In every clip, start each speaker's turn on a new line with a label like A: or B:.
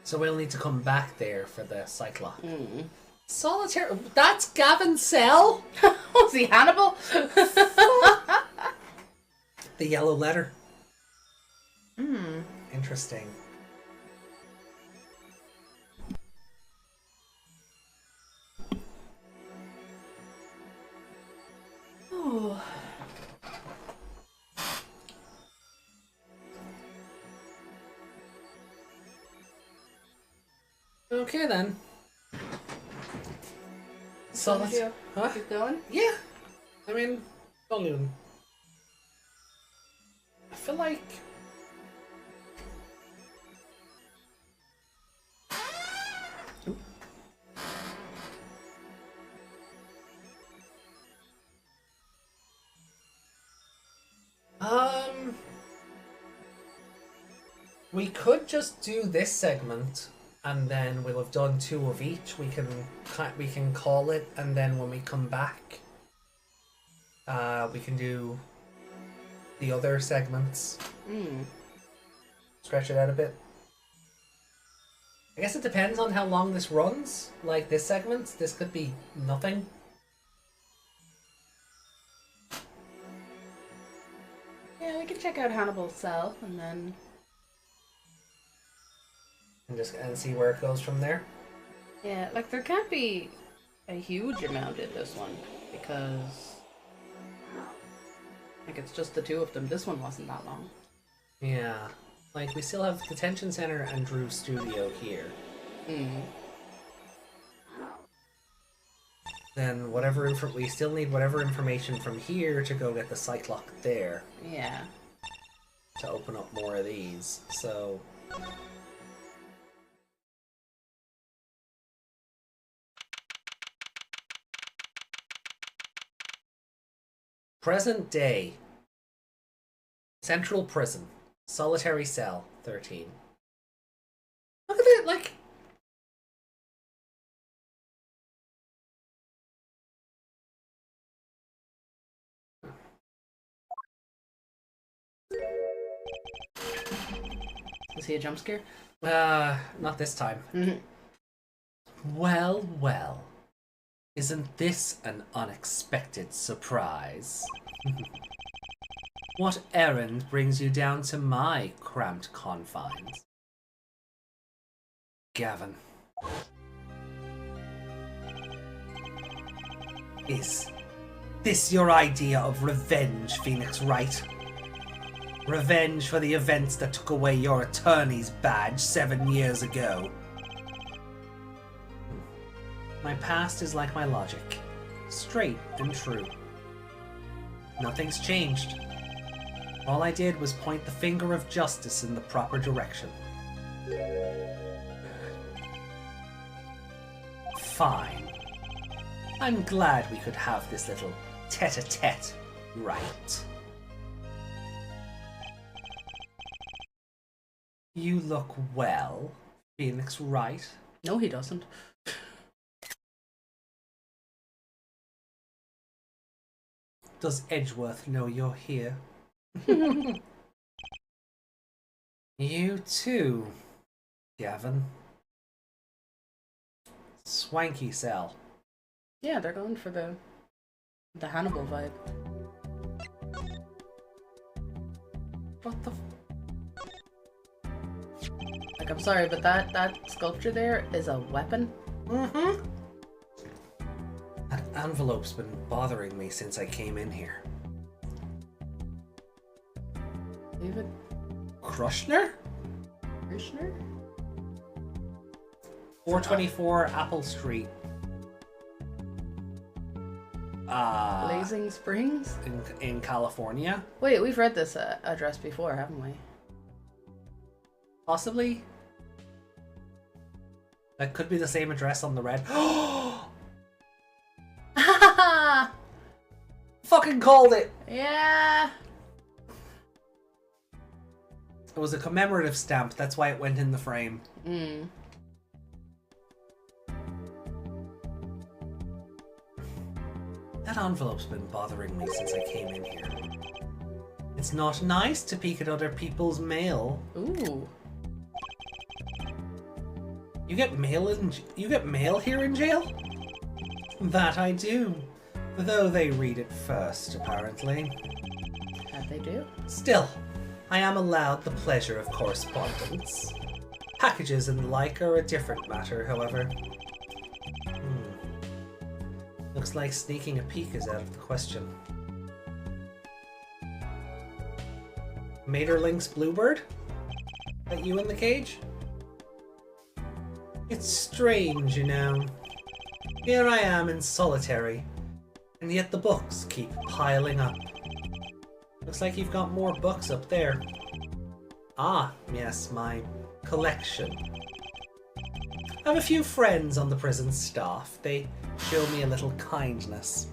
A: So we'll need to come back there for the Cyclops. Solitaire. That's Gavin's cell.
B: Was he Hannibal?
A: The yellow letter. Interesting.
B: Oh.
A: Okay then. So let's
B: keep going.
A: Yeah. I mean, volume. I feel like we could just do this segment and then we'll have done 2 of each. We can call it, and then when we come back we can do the other segments. Stretch it out a bit. I guess it depends on how long this runs. Like this segment, this could be nothing.
B: Yeah, we can check out Hannibal's cell and then
A: and see where it goes from there.
B: yeah, like there can't be a huge amount in this one because like it's just the 2 of them. This one wasn't that long.
A: Yeah, like we still have Detention Center and Drew Studio here. Then whatever we still need whatever information from here to go get the Cyclops there.
B: Yeah.
A: To open up more of these. So present day. Central Prison. Solitary Cell 13. Look at it, like
B: Is he a jump scare?
A: not this time. Well, well. Isn't this an unexpected surprise? What errand brings you down to my cramped confines? Gavin. Is this your idea of revenge, Phoenix Wright? Revenge for the events that took away your attorney's badge 7 years ago? My past is like my logic. Straight and true. Nothing's changed. All I did was point the finger of justice in the proper direction. Fine. I'm glad we could have this little tete-a-tete, right? You look well, Phoenix Wright.
B: No, he doesn't.
A: Does Edgeworth know you're here? You too, Gavin. Swanky cell.
B: Yeah, they're going for the Hannibal vibe.
A: What the
B: Like, I'm sorry, but that sculpture there is a weapon.
A: That envelope's been bothering me since I came in here.
B: David
A: Krushner?
B: Krishner?
A: 424 Apple Street.
B: Blazing Springs?
A: In California?
B: Wait, we've read this address before, haven't we?
A: Possibly. That could be the same address on the red. Fucking called it!
B: Yeah!
A: It was a commemorative stamp. That's why it went in the frame.
B: Mm.
A: That envelope's been bothering me since I came in here. It's not nice to peek at other people's mail.
B: Ooh.
A: You get mail here in jail? That I do. Though they read it first, apparently.
B: That they do.
A: Still, I am allowed the pleasure of correspondence. Packages and the like are a different matter, however. Looks like sneaking a peek is out of the question. Materlink's Bluebird? That you in the cage? It's strange, you know. Here I am in solitary, and yet the books keep piling up. Looks like you've got more books up there. Ah, yes, my collection. I have a few friends on the prison staff. They show me a little kindness.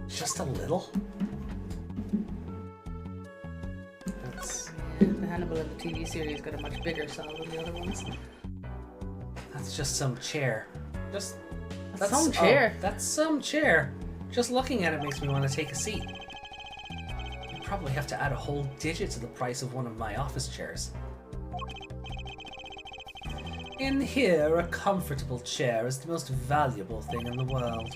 A: Just a little? That's...
B: The Hannibal in the TV series got a much bigger cell than the other ones.
A: That's just some chair. Just...
B: That's some chair.
A: That's some chair. Just looking at it makes me want to take a seat. I'd probably have to add a whole digit to the price of one of my office chairs. In here, a comfortable chair is the most valuable thing in the world.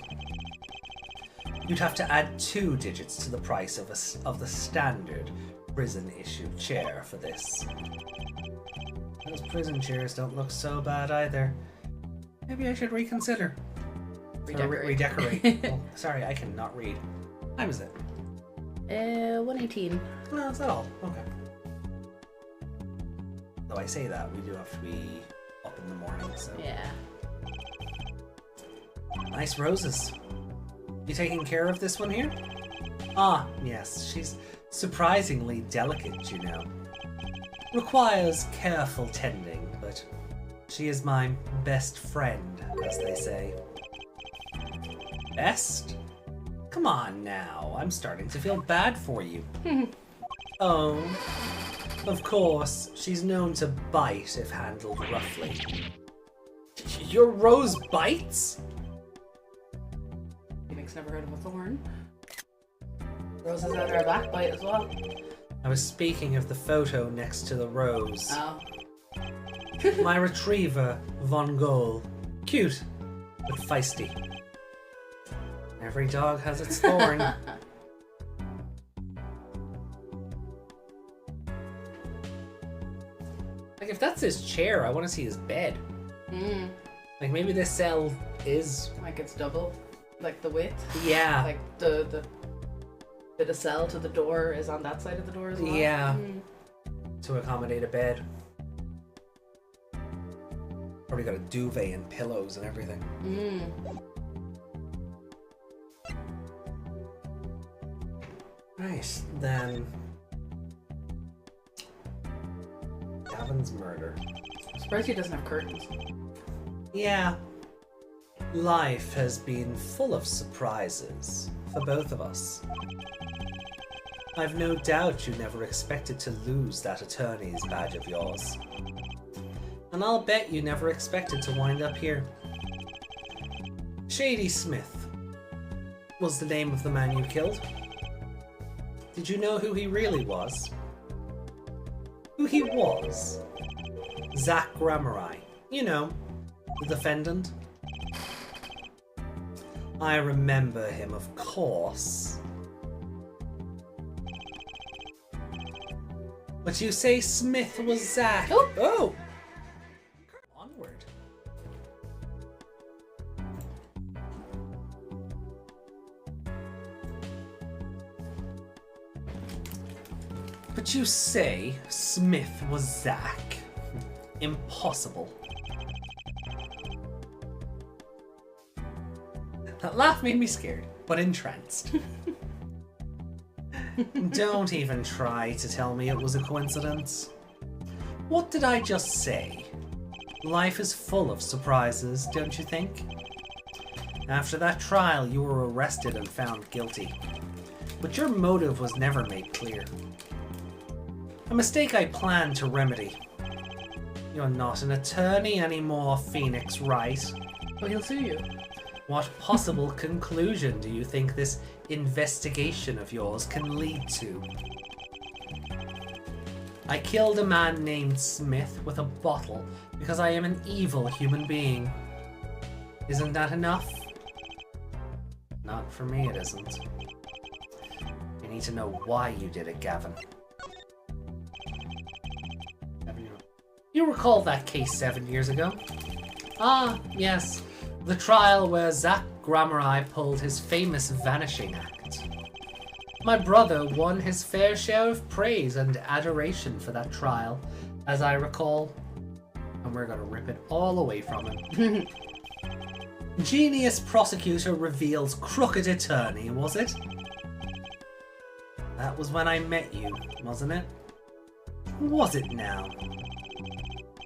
A: You'd have to add 2 digits to the price of the standard prison-issued chair for this. Those prison chairs don't look so bad either. Maybe I should reconsider.
B: Redecorate.
A: Redecorate. Oh, sorry, I cannot read. What time is it?
B: 1:18.
A: No, it's not all. Okay. Though I say that, we do have to be up in the morning, so...
B: Yeah.
A: Nice roses. You taking care of this one here? Ah, yes, she's surprisingly delicate, you know. Requires careful tending, but she is my best friend, as they say. Best? Come on now, I'm starting to feel bad for you. Oh, of course, she's known to bite if handled roughly. Your rose bites?
B: Phoenix never heard of a thorn. Roses had her back bite as well.
A: I was speaking of the photo next to the rose.
B: Oh.
A: My retriever, Von Gogh. Cute, but feisty. Every dog has its thorn. Like, if that's his chair, I want to see his bed.
B: Mm.
A: Like, maybe this cell is...
B: Like it's double. Like the width.
A: Yeah.
B: Like the bit of cell to the door is on that side of the door as well.
A: Yeah.
B: Mm.
A: To accommodate a bed. Probably got a duvet and pillows and everything.
B: Mm.
A: Nice. Then... Gavin's murder.
B: I'm surprised he doesn't have curtains.
A: Yeah. Life has been full of surprises for both of us. I've no doubt you never expected to lose that attorney's badge of yours. And I'll bet you never expected to wind up here. Shady Smith was the name of the man you killed. Did you know who he really was? Who he was? Zach Gramerai. You know, the defendant. I remember him, of course. But you say Smith was Zach.
B: Oh!
A: Oh! Onward. But you say Smith was Zach. Impossible. That laugh made me scared, but entranced. Don't even try to tell me it was a coincidence. What did I just say? Life is full of surprises, don't you think? After that trial, you were arrested and found guilty. but your motive was never made clear. A mistake I plan to remedy. You're not an attorney anymore, Phoenix Wright.
B: Well, he'll sue you.
A: What possible conclusion do you think this investigation of yours can lead to? I killed a man named Smith with a bottle because I am an evil human being. Isn't that enough? Not for me, it isn't. I need to know why you did it, Gavin. You recall that case 7 years ago? Ah, yes. The trial where Zach Grammeri pulled his famous vanishing act. My brother won his fair share of praise and adoration for that trial, as I recall. And we're gonna rip it all away from him. Genius prosecutor reveals crooked attorney, was it? That was when I met you, wasn't it? Was it now?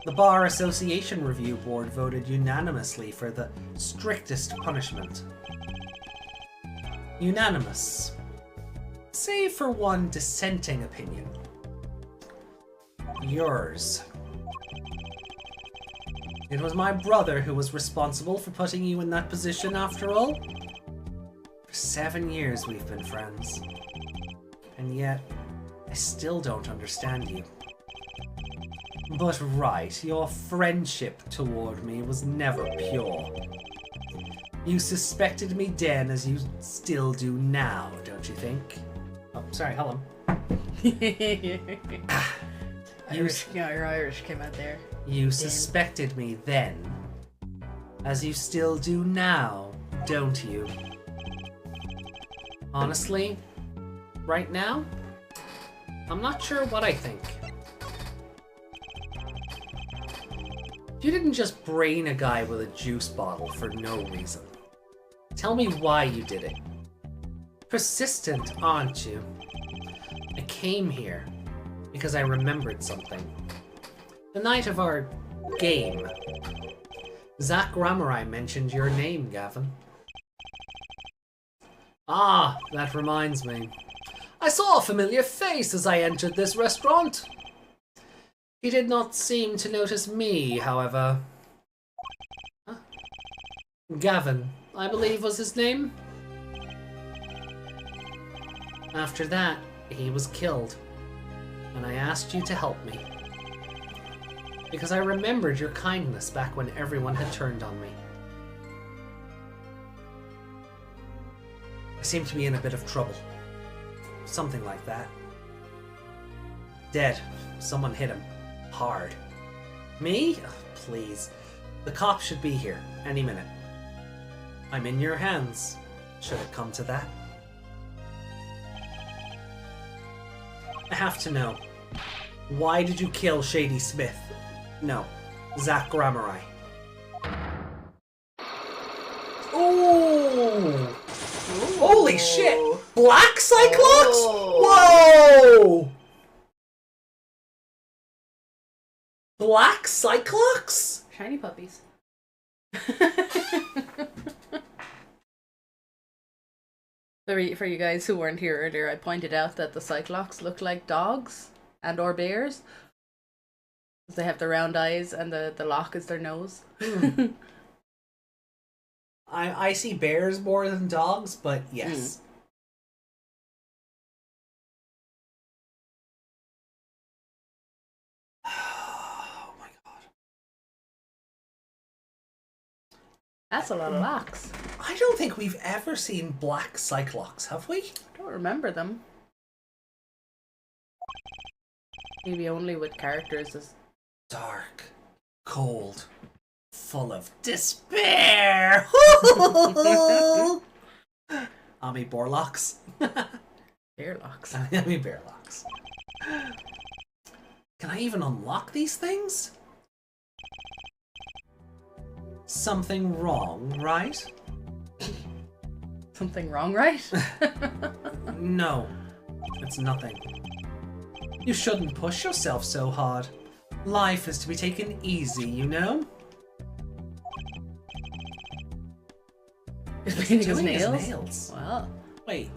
A: The Bar Association Review Board voted unanimously for the strictest punishment. Unanimous. Save for one dissenting opinion. Yours. It was my brother who was responsible for putting you in that position after all. For 7 years we've been friends. And yet, I still don't understand you. But right, your friendship toward me was never pure. You suspected me then as you still do now, don't you think? Oh, sorry, hold on.
B: Your Irish came out there.
A: You suspected me then, as you still do now, don't you? Honestly, right now, I'm not sure what I think. You didn't just brain a guy with a juice bottle for no reason. Tell me why you did it. Persistent, aren't you? I came here because I remembered something. The night of our game. Zach Grammeri mentioned your name, Gavin. Ah, that reminds me. I saw a familiar face as I entered this restaurant. He did not seem to notice me, however. Huh? Gavin, I believe was his name. After that, he was killed, and I asked you to help me. Because I remembered your kindness back when everyone had turned on me. I seem to be in a bit of trouble. Something like that. Dead. Someone hit him. Hard. Me? Ugh, please. The cops should be here any minute. I'm in your hands, should it come to that. I have to know. Why did you kill Shady Smith? No, Zach Grammeri. Ooh! Holy shit! Black Cyclops? Whoa! Black Cyclops?
B: Shiny puppies. For you guys who weren't here earlier, I pointed out that the Cyclops look like dogs and or bears. They have the round eyes and the lock is their nose.
A: I see bears more than dogs, but yes. Oh my god.
B: That's a lot of locks.
A: I don't think we've ever seen Black Cyclops, have we?
B: I don't remember them. Maybe only with characters as
A: dark, cold, full of despair. Ami Borlocks.
B: Bearlocks.
A: Ami Bearlocks. Can I even unlock these things? Something wrong, right?
B: Something wrong, right?
A: No, it's nothing. You shouldn't push yourself so hard. Life is to be taken easy, you know?
B: He's painting his
A: doing
B: nails?
A: nails.
B: Wow.
A: Wait,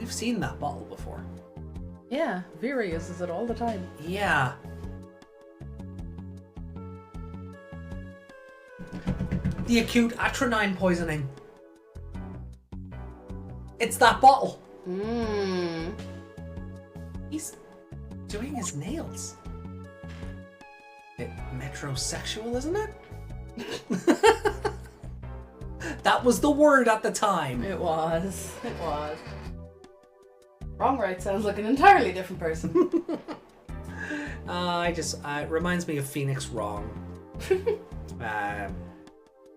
A: you've seen that bottle before.
B: Yeah, Vera uses it all the time.
A: Yeah. The acute atronine poisoning. It's that bottle.
B: Mmm.
A: He's doing his nails. Bit metrosexual, isn't it? That was the word at the time.
B: It was. It was. Wrong Right sounds like an entirely different person.
A: It reminds me of Phoenix Wrong.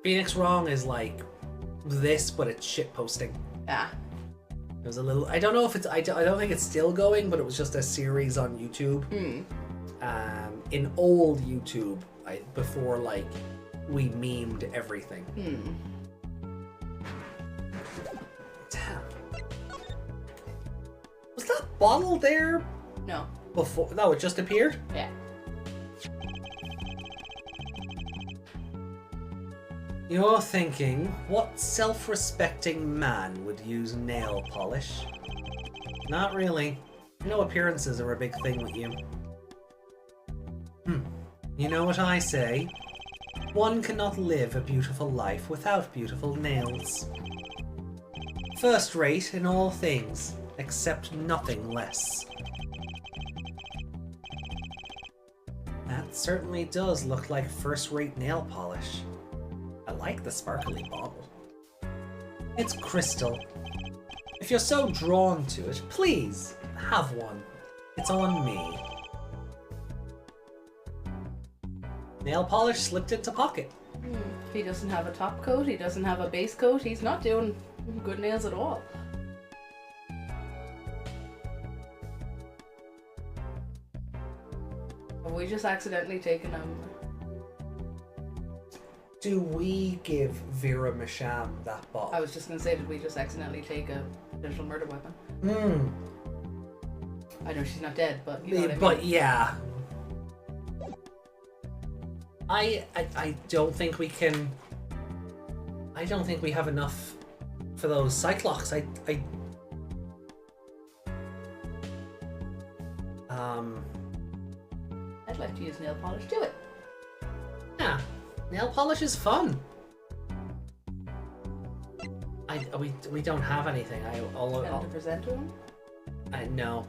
A: Phoenix Wrong is like this, but it's shit posting.
B: Yeah.
A: It was a little. I don't know if it's. I don't think it's still going, but it was just a series on YouTube. In old YouTube, before like we memed everything. Damn. Was that bottle there
B: No.
A: before? No, it just appeared.
B: Yeah.
A: You're thinking, what self-respecting man would use nail polish? Not really. No appearances are a big thing with you. You know what I say? One cannot live a beautiful life without beautiful nails. First rate in all things, except nothing less. That certainly does look like first-rate nail polish. I like the sparkly bottle. It's crystal. If you're so drawn to it, please, have one. It's on me. Nail polish slipped into pocket.
B: He doesn't have a top coat, he doesn't have a base coat, he's not doing good nails at all. Have we just accidentally taken him?
A: Do we give Vera Misham that bottle?
B: I was just gonna say, did we just accidentally take a potential murder weapon? I know she's not dead, but you know what I mean.
A: But yeah. I don't think we can. I don't think we have enough for those Cyclocks.
B: I'd like to use nail polish. Do it.
A: Yeah, nail polish is fun. We don't have anything.
B: To present to him?
A: No,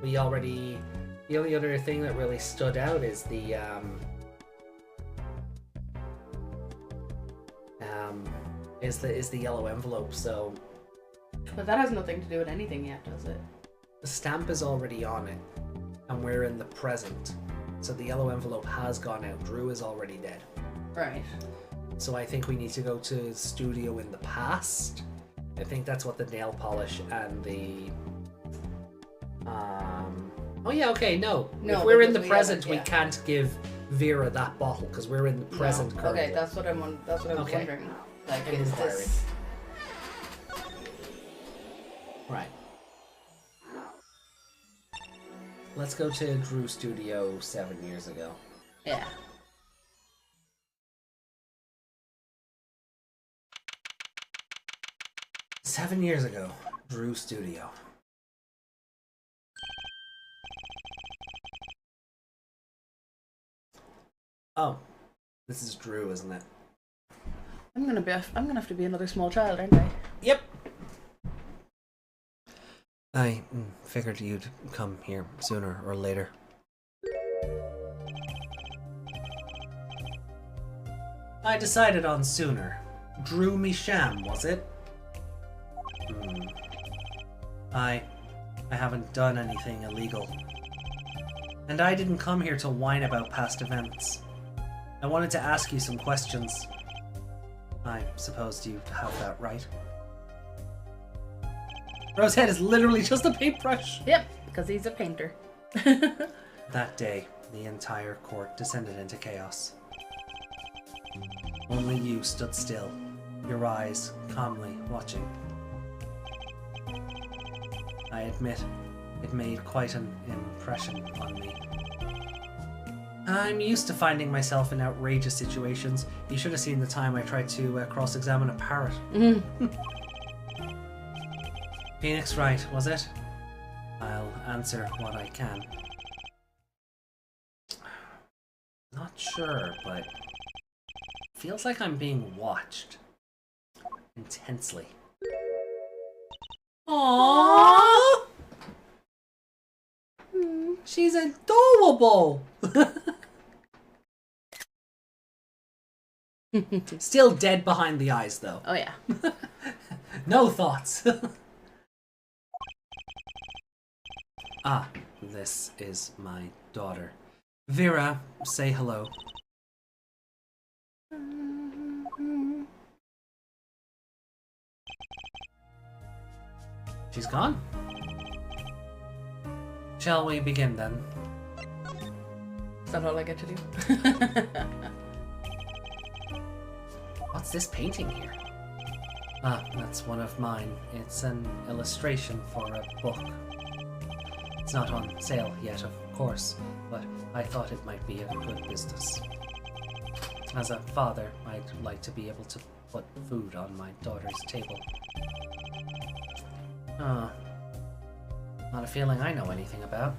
A: we already. The only other thing that really stood out is the is the yellow envelope. So,
B: but that has nothing to do with anything yet, does it?
A: the stamp is already on it, and we're in the present. So the yellow envelope has gone out. Drew is already dead.
B: Right.
A: So I think we need to go to the studio in the past. I think that's what the nail polish and the oh yeah, okay, no. If we're in the present, we can't give Vera that bottle because we're in the present currently.
B: Okay, that's what I was wondering. Like, is
A: Inquiry.
B: this
A: Right. Let's go to Drew Studio 7 years ago.
B: Yeah.
A: Seven years ago, Drew Studio. Oh, this is Drew, isn't it?
B: I'm gonna have to be another small child, aren't I?
A: Yep. I figured you'd come here sooner or later. I decided on sooner. Drew Misham, was it? I haven't done anything illegal. And I didn't come here to whine about past events. I wanted to ask you some questions. I supposed you have that right. Rosehead is literally just a paintbrush.
B: Yep, because he's a painter.
A: That day, the entire court descended into chaos. Only you stood still, your eyes calmly watching. I admit, it made quite an impression on me. I'm used to finding myself in outrageous situations. You should have seen the time I tried to cross-examine a parrot. Phoenix Wright, was it? I'll answer what I can. Not sure, but feels like I'm being watched intensely. Aww! She's adorable! Still dead behind the eyes, though.
B: Oh, yeah.
A: No thoughts. Ah, this is my daughter. Vera, say hello. She's gone. Shall we begin then?
B: Is that all I get to do?
A: What's this painting here? Ah, that's one of mine. It's an illustration for a book. It's not on sale yet, of course, but I thought it might be a good business. As a father, I'd like to be able to put food on my daughter's table. Not a feeling I know anything about.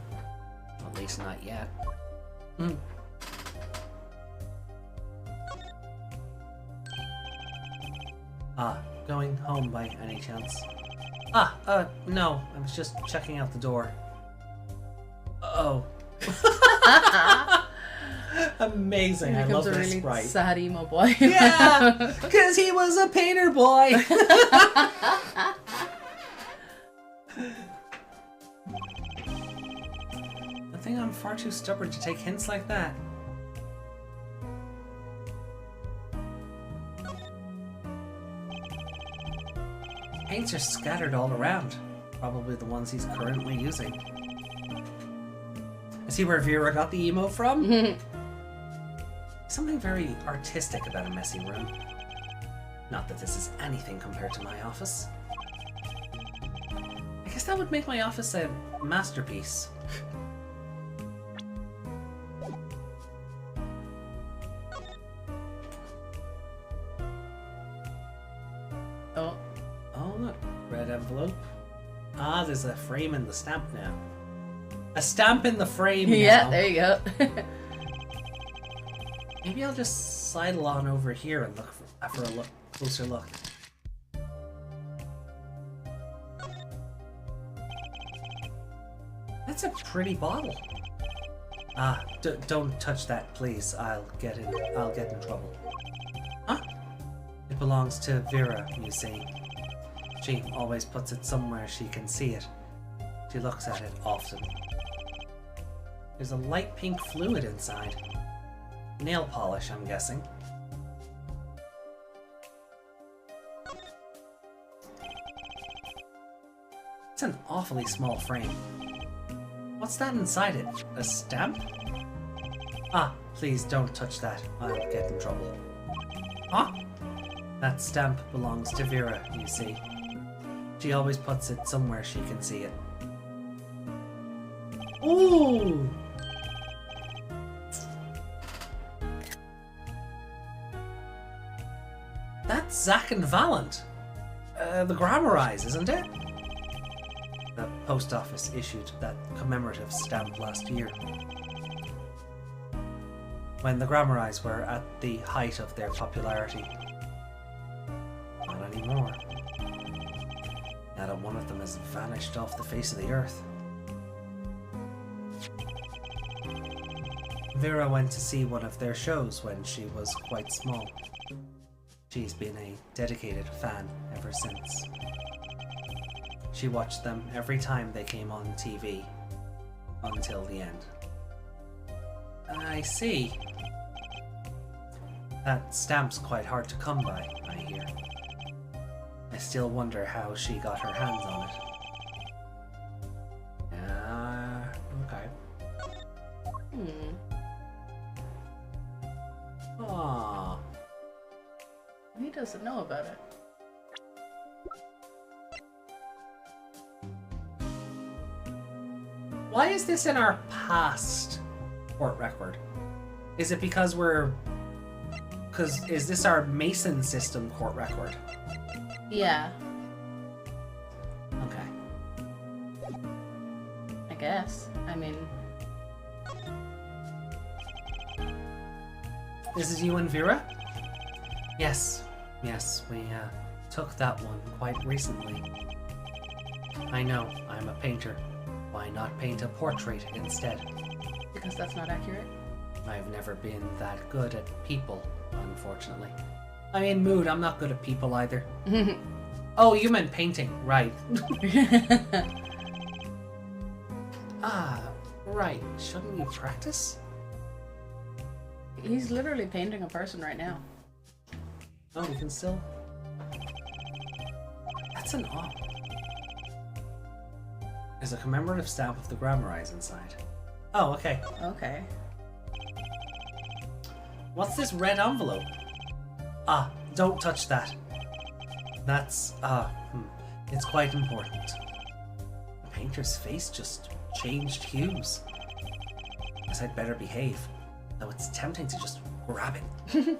A: At least not yet. Going home by any chance? No, I was just checking out the door. Oh. Amazing, I love this
B: really
A: sprite.
B: Sad emo boy.
A: Yeah, because he was a painter boy. I think I'm far too stubborn to take hints like that. Paints are scattered all around. Probably the ones he's currently using. Is he where Vera got the emo from? Something very artistic about a messy room. Not that this is anything compared to my office. I guess that would make my office a masterpiece.
B: Oh.
A: Oh, look. Red envelope. Ah, there's a frame in the stamp now. A stamp in the frame now.
B: Yeah, there you go.
A: Maybe I'll just sidle on over here and look for a closer look. That's a pretty bottle. Ah, don't touch that, please. I'll get in trouble. Huh? It belongs to Vera, you see. She always puts it somewhere she can see it. She looks at it often. There's a light pink fluid inside. Nail polish, I'm guessing. It's an awfully small frame. What's that inside it? A stamp? Ah, please don't touch that. I'll get in trouble. Huh? That stamp belongs to Vera, you see. She always puts it somewhere she can see it. Ooh! That's Zack and Valent. The Grammarize, isn't it? The post office issued that commemorative stamp last year. When the Grammarize were at the height of their popularity. Not anymore. Now that one of them has vanished off the face of the earth. Vera went to see one of their shows when she was quite small. She's been a dedicated fan ever since. She watched them every time they came on TV, until the end. I see. That stamp's quite hard to come by, I hear. I still wonder how she got her hands on it. Okay. Aww.
B: He doesn't know about it.
A: Why is this in our past court record? Is it because is this our Mason system court record?
B: Yeah.
A: Okay.
B: I mean,
A: This is you and Vera? Yes, yes, we took that one quite recently. I know, I'm a painter. Why not paint a portrait instead?
B: because that's not accurate.
A: I've never been that good at people, unfortunately. I mean, mood, I'm not good at people either. Oh, you meant painting, right. Ah, right. Shouldn't you practice?
B: He's literally painting a person right now.
A: Oh, we can still... That's an odd... There's a commemorative stamp of the grammar eyes inside. Oh, okay.
B: Okay.
A: What's this red envelope? Ah, don't touch that. That's, it's quite important. The painter's face just changed hues. Guess I'd better behave, though it's tempting to just grab it.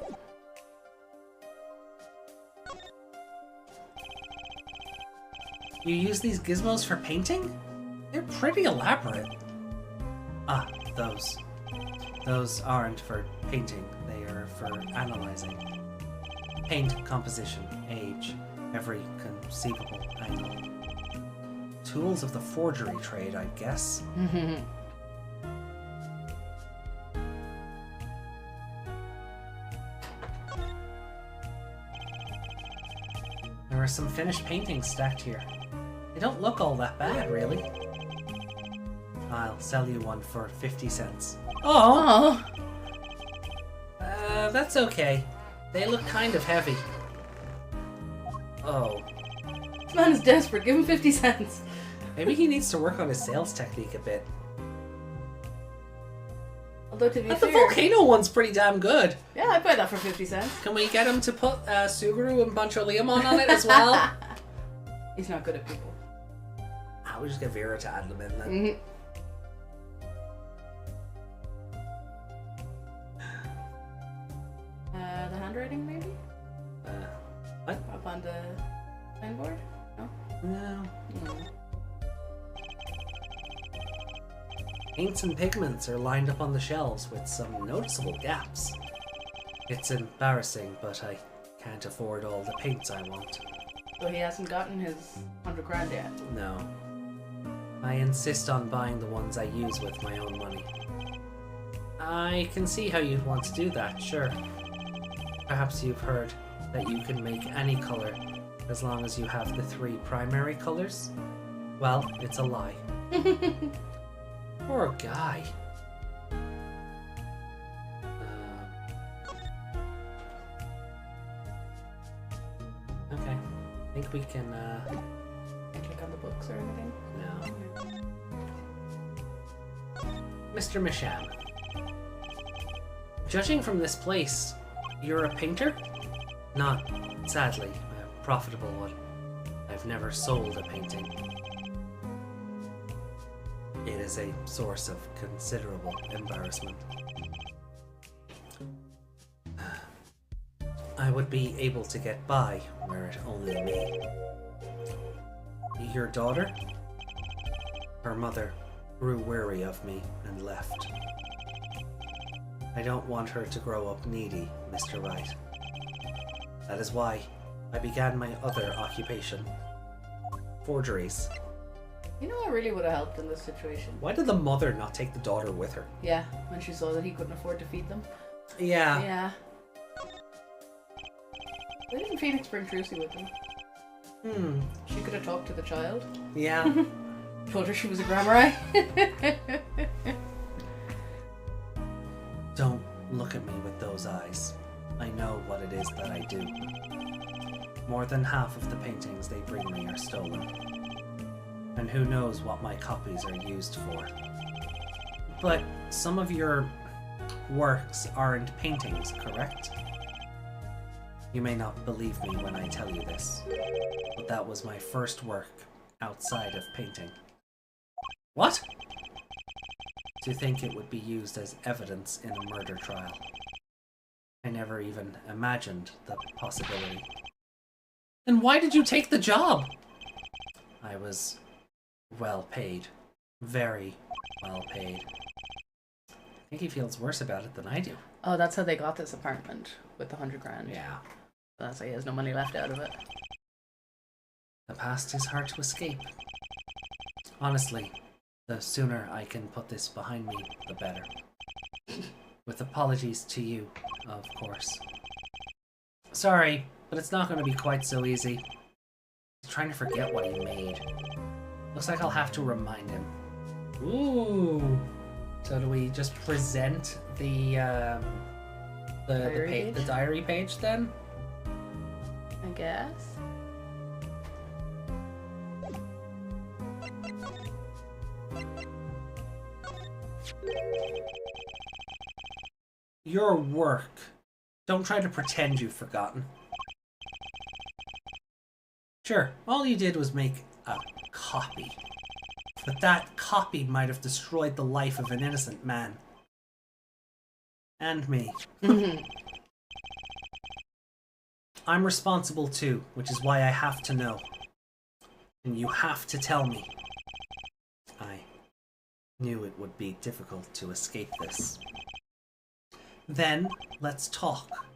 A: You use these gizmos for painting? They're pretty elaborate. Ah, those. Those aren't for painting, they are for analyzing. Paint, composition, age, every conceivable angle. Tools of the forgery trade, I guess. There are some finished paintings stacked here. They don't look all that bad, really. I'll sell you one for 50 cents. Oh! That's okay. They look kind of heavy. Oh.
B: This man is desperate. Give him 50 cents.
A: Maybe he needs to work on his sales technique a bit.
B: Although to be
A: The
B: fair,
A: volcano one's pretty damn good.
B: yeah, I buy that for 50 cents.
A: Can we get him to put Suguru and Bancho Leomon on it as well?
B: He's not good at people.
A: We'll just get Vera to add them in then.
B: Mm-hmm. The handwriting, maybe?
A: What?
B: Up on the signboard? No?
A: No.
B: No.
A: Paints and pigments are lined up on the shelves with some noticeable gaps. It's embarrassing, but I can't afford all the paints I want.
B: So he hasn't gotten his 100 grand yet.
A: No. I insist on buying the ones I use with my own money. I can see how you'd want to do that, sure. Perhaps you've heard that you can make any color as long as you have the 3 primary colors? Well, it's a lie. Poor guy. Okay. I think we can,
B: Can't click on the books or anything.
A: No. Mr. Misham. Judging from this place, you're a painter? Not, sadly, a profitable one. I've never sold a painting. It is a source of considerable embarrassment. I would be able to get by were it only me. Your daughter? Her mother grew weary of me and left. I don't want her to grow up needy, Mr. Wright. That is why I began my other occupation. Forgeries.
B: You know what really would have helped in this situation?
A: Why did the mother not take the daughter with her?
B: Yeah, when she saw that he couldn't afford to feed them.
A: Yeah.
B: Yeah. Why didn't Phoenix bring Trucy with him? She could have talked to the child.
A: Yeah.
B: Told her she was a grammar eye.
A: Don't look at me with those eyes. I know what it is that I do. More than half of the paintings they bring me are stolen. And who knows what my copies are used for. But some of your works aren't paintings, correct? You may not believe me when I tell you this, but that was my first work outside of painting. What? To think it would be used as evidence in a murder trial. I never even imagined the possibility. Then why did you take the job? I was well paid. Very well paid. I think he feels worse about it than I do.
B: Oh, that's how they got this apartment with the 100 grand.
A: Yeah.
B: That's why he has no money left out of it.
A: The past is hard to escape. Honestly, the sooner I can put this behind me, the better. With apologies to you, of course. Sorry, but it's not going to be quite so easy. He's trying to forget what he made. Looks like I'll have to remind him. Ooh! So do we just present the diary page then?
B: I guess.
A: Your work. Don't try to pretend you've forgotten. Sure, all you did was make a copy. But that copy might have destroyed the life of an innocent man. And me. I'm responsible too, which is why I have to know. And you have to tell me. I knew it would be difficult to escape this. Then, let's talk.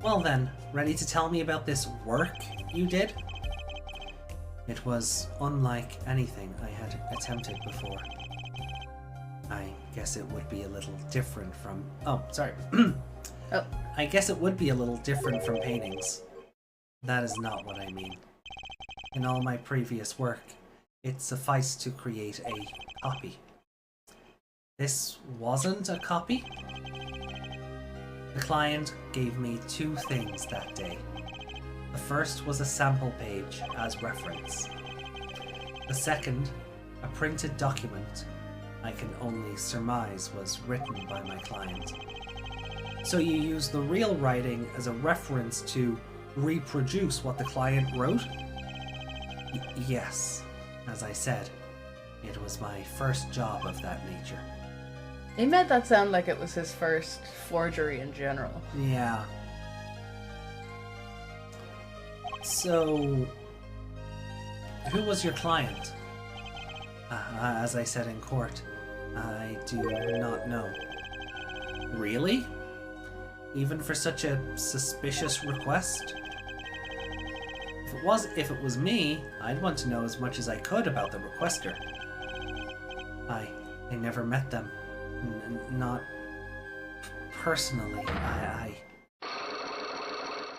A: Well then, ready to tell me about this work you did? It was unlike anything I had attempted before. I guess it would be a little different from... Oh, sorry.
B: Oh.
A: I guess it would be a little different from paintings. That is not what I mean. In all my previous work, it sufficed to create a copy. This wasn't a copy? The client gave me two things that day. The first was a sample page as reference. The second, a printed document I can only surmise was written by my client. So you use the real writing as a reference to reproduce what the client wrote? Yes. As I said, it was my first job of that nature.
B: He made that sound like it was his first forgery in general.
A: Yeah. So, who was your client? As I said in court, I do not know. Really? Even for such a suspicious request? If it was me, I'd want to know as much as I could about the requester. I never met them. Not personally.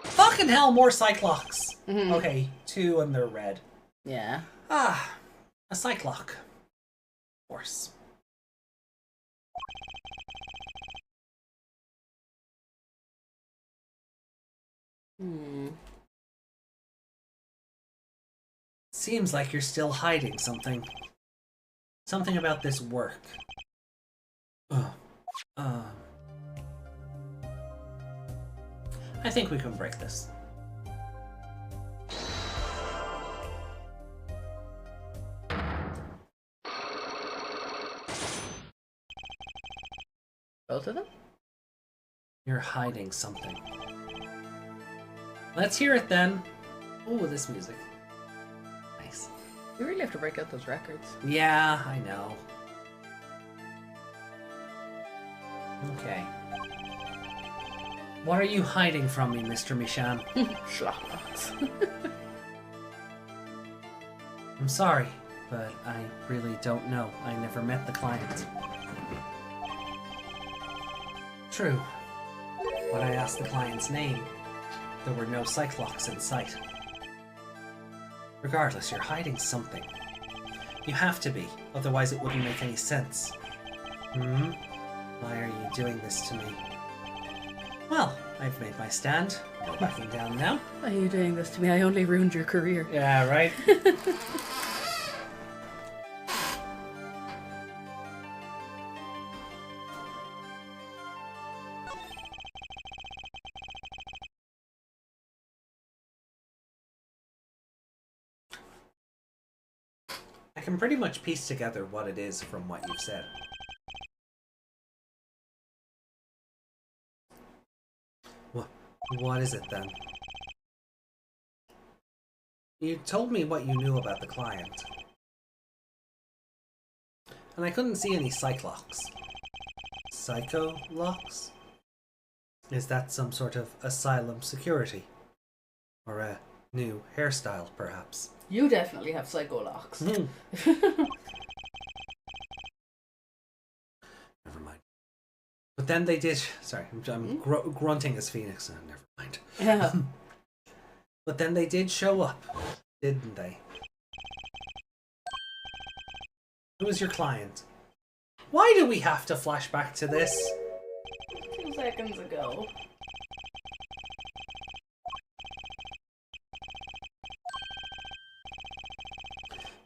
A: Fucking hell, more Cyclops! Okay, 2 and they're red.
B: Yeah.
A: Ah, a Cyclops. Of course. Seems like you're still hiding something. Something about this work. I think we can break this.
B: Both of them?
A: You're hiding something. Let's hear it then. Ooh, this music. Nice.
B: You really have to break out those records.
A: Yeah, I know. Okay. What are you hiding from me, Mr. Michan?
B: Schlockbox.
A: I'm sorry, but I really don't know. I never met the client. True. When I asked the client's name, there were no Cyclops in sight. Regardless, you're hiding something. You have to be, otherwise it wouldn't make any sense. Why are you doing this to me? Well, I've made my stand. No backing down now.
B: Why are you doing this to me? I only ruined your career.
A: Yeah, right? I can pretty much piece together what it is from what you've said. What is it then? You told me what you knew about the client. And I couldn't see any psych-locks. Psycho-locks? Is that some sort of asylum security? Or a new hairstyle, perhaps?
B: You definitely have psycho locks.
A: Never mind. But then they did... Sorry, I'm grunting as Phoenix. Never mind.
B: Yeah.
A: But then they did show up, didn't they? Who was your client? Why do we have to flash back to this?
B: 2 seconds ago.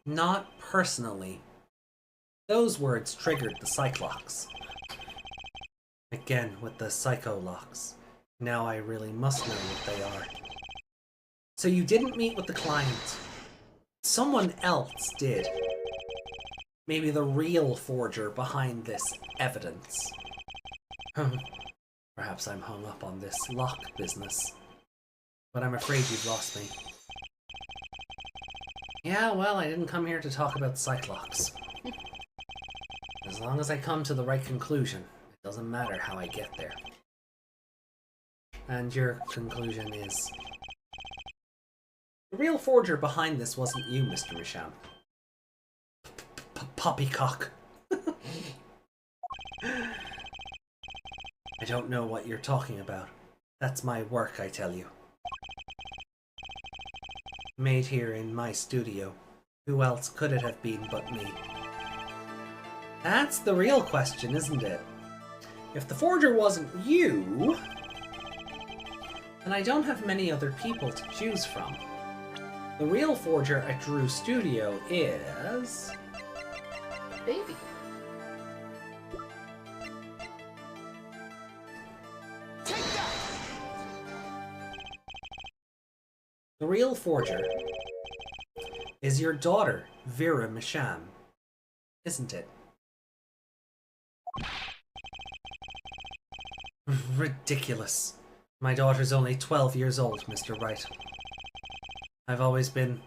A: Not personally. Those words triggered the psych-locks. Again with the psycho-locks. Now I really must know what they are. So you didn't meet with the client. Someone else did. Maybe the real forger behind this evidence. Perhaps I'm hung up on this lock business. But I'm afraid you've lost me. Yeah, well, I didn't come here to talk about psych-locks. As long as I come to the right conclusion, it doesn't matter how I get there. And your conclusion is... The real forger behind this wasn't you, Mr. Misham. Poppycock. I don't know what you're talking about. That's my work, I tell you. Made here in my studio. Who else could it have been but me? That's the real question, isn't it? If the forger wasn't you... then I don't have many other people to choose from. The real forger at Drew Studio is...
B: Baby.
A: The real forger is your daughter, Vera Misham, isn't it? Ridiculous. My daughter's only 12 years old, Mr. Wright. I've always been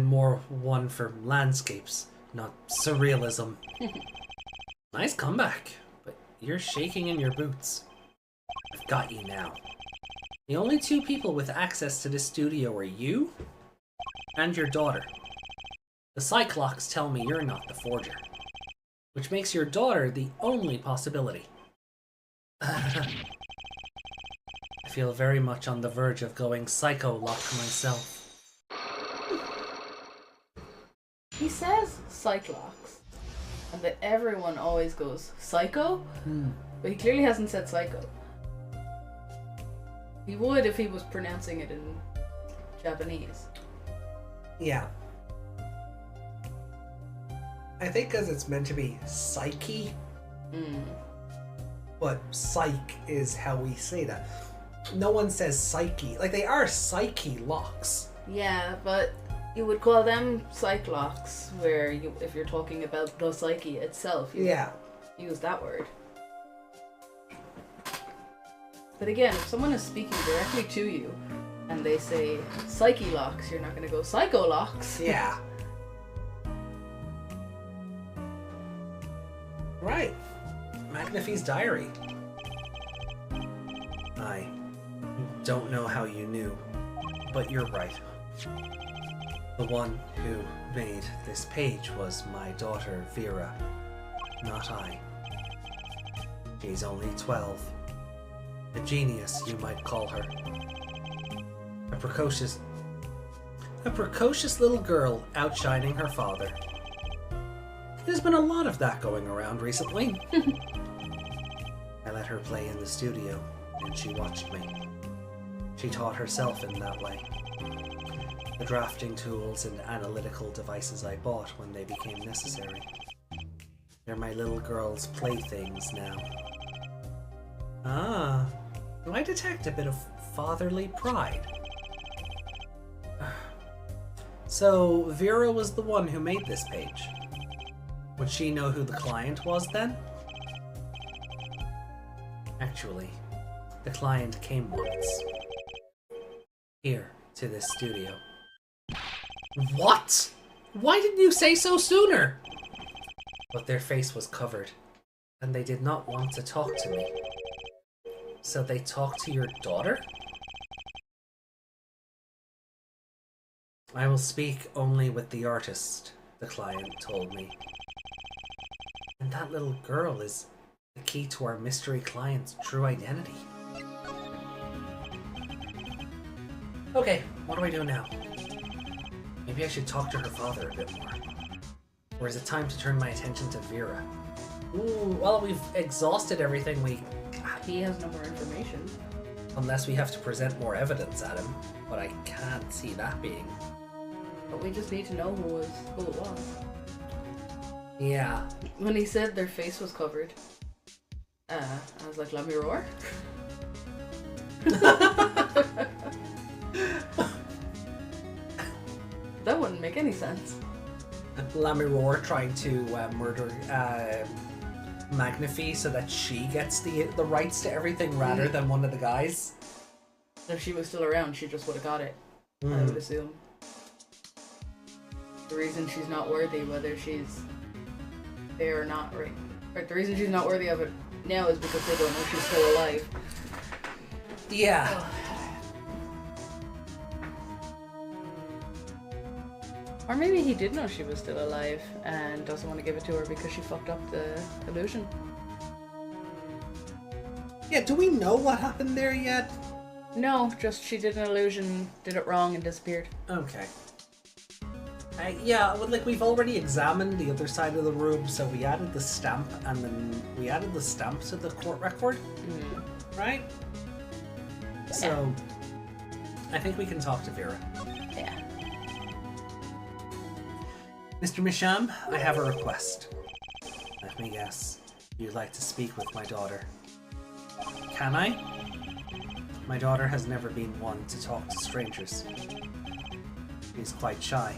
A: more one for landscapes, not surrealism. Nice comeback, but you're shaking in your boots. I've got you now. The only 2 people with access to this studio are you and your daughter. The psych-locks tell me you're not the forger, which makes your daughter the only possibility. I feel very much on the verge of going psycho-lock myself.
B: He says psych-locks, and that everyone always goes psycho, but he clearly hasn't said psycho. He would if he was pronouncing it in Japanese.
A: Yeah. I think because it's meant to be psyche, but psych is how we say that. No one says psyche. Like, they are psyche locks.
B: Yeah, but you would call them psych-locks, where you, if you're talking about the psyche itself, you use that word. But again, if someone is speaking directly to you and they say psyche locks, you're not going to go psycho locks.
A: Yeah. Right. Magnifi's diary. I don't know how you knew, but you're right. The one who made this page was my daughter, Vera, not I. She's only 12. A genius, you might call her. A precocious little girl outshining her father. There's been a lot of that going around recently. I let her play in the studio, and she watched me. She taught herself in that way. The drafting tools and analytical devices I bought when they became necessary. They're my little girl's playthings now. Ah, do I detect a bit of fatherly pride? So, Vera was the one who made this page. Would she know who the client was then? Actually, the client came once. Here, to this studio. What? Why didn't you say so sooner? But their face was covered, and they did not want to talk to me. So they talked to your daughter? I will speak only with the artist, the client told me. And that little girl is the key to our mystery client's true identity. Okay, what do I do now? Maybe I should talk to her father a bit more. Or is it time to turn my attention to Vera? Ooh, well, we've exhausted everything
B: He has no more information.
A: unless we have to present more evidence at him, but I can't see that being.
B: But we just need to know who it was.
A: Yeah.
B: When he said their face was covered, I was like, let me roar. That wouldn't make any sense.
A: Lamiror trying to murder Magnifi so that she gets the rights to everything rather than one of the guys.
B: If she was still around, she just would have got it. I would assume. The reason she's not worthy, whether she's there or not, right? Or the reason she's not worthy of it now is because they don't know she's still alive.
A: Yeah.
B: Or maybe he did know she was still alive and doesn't want to give it to her because she fucked up the illusion.
A: Yeah, do we know what happened there yet?
B: No, just she did an illusion, did it wrong, and disappeared.
A: Okay. Yeah, well, like, we've already examined the other side of the room, so we added the stamp, and then we added the stamp to the court record, right? Yeah. So, I think we can talk to Vera.
B: Yeah.
A: Mr. Misham, I have a request. Let me guess. You'd like to speak with my daughter. Can I? My daughter has never been one to talk to strangers. She's quite shy.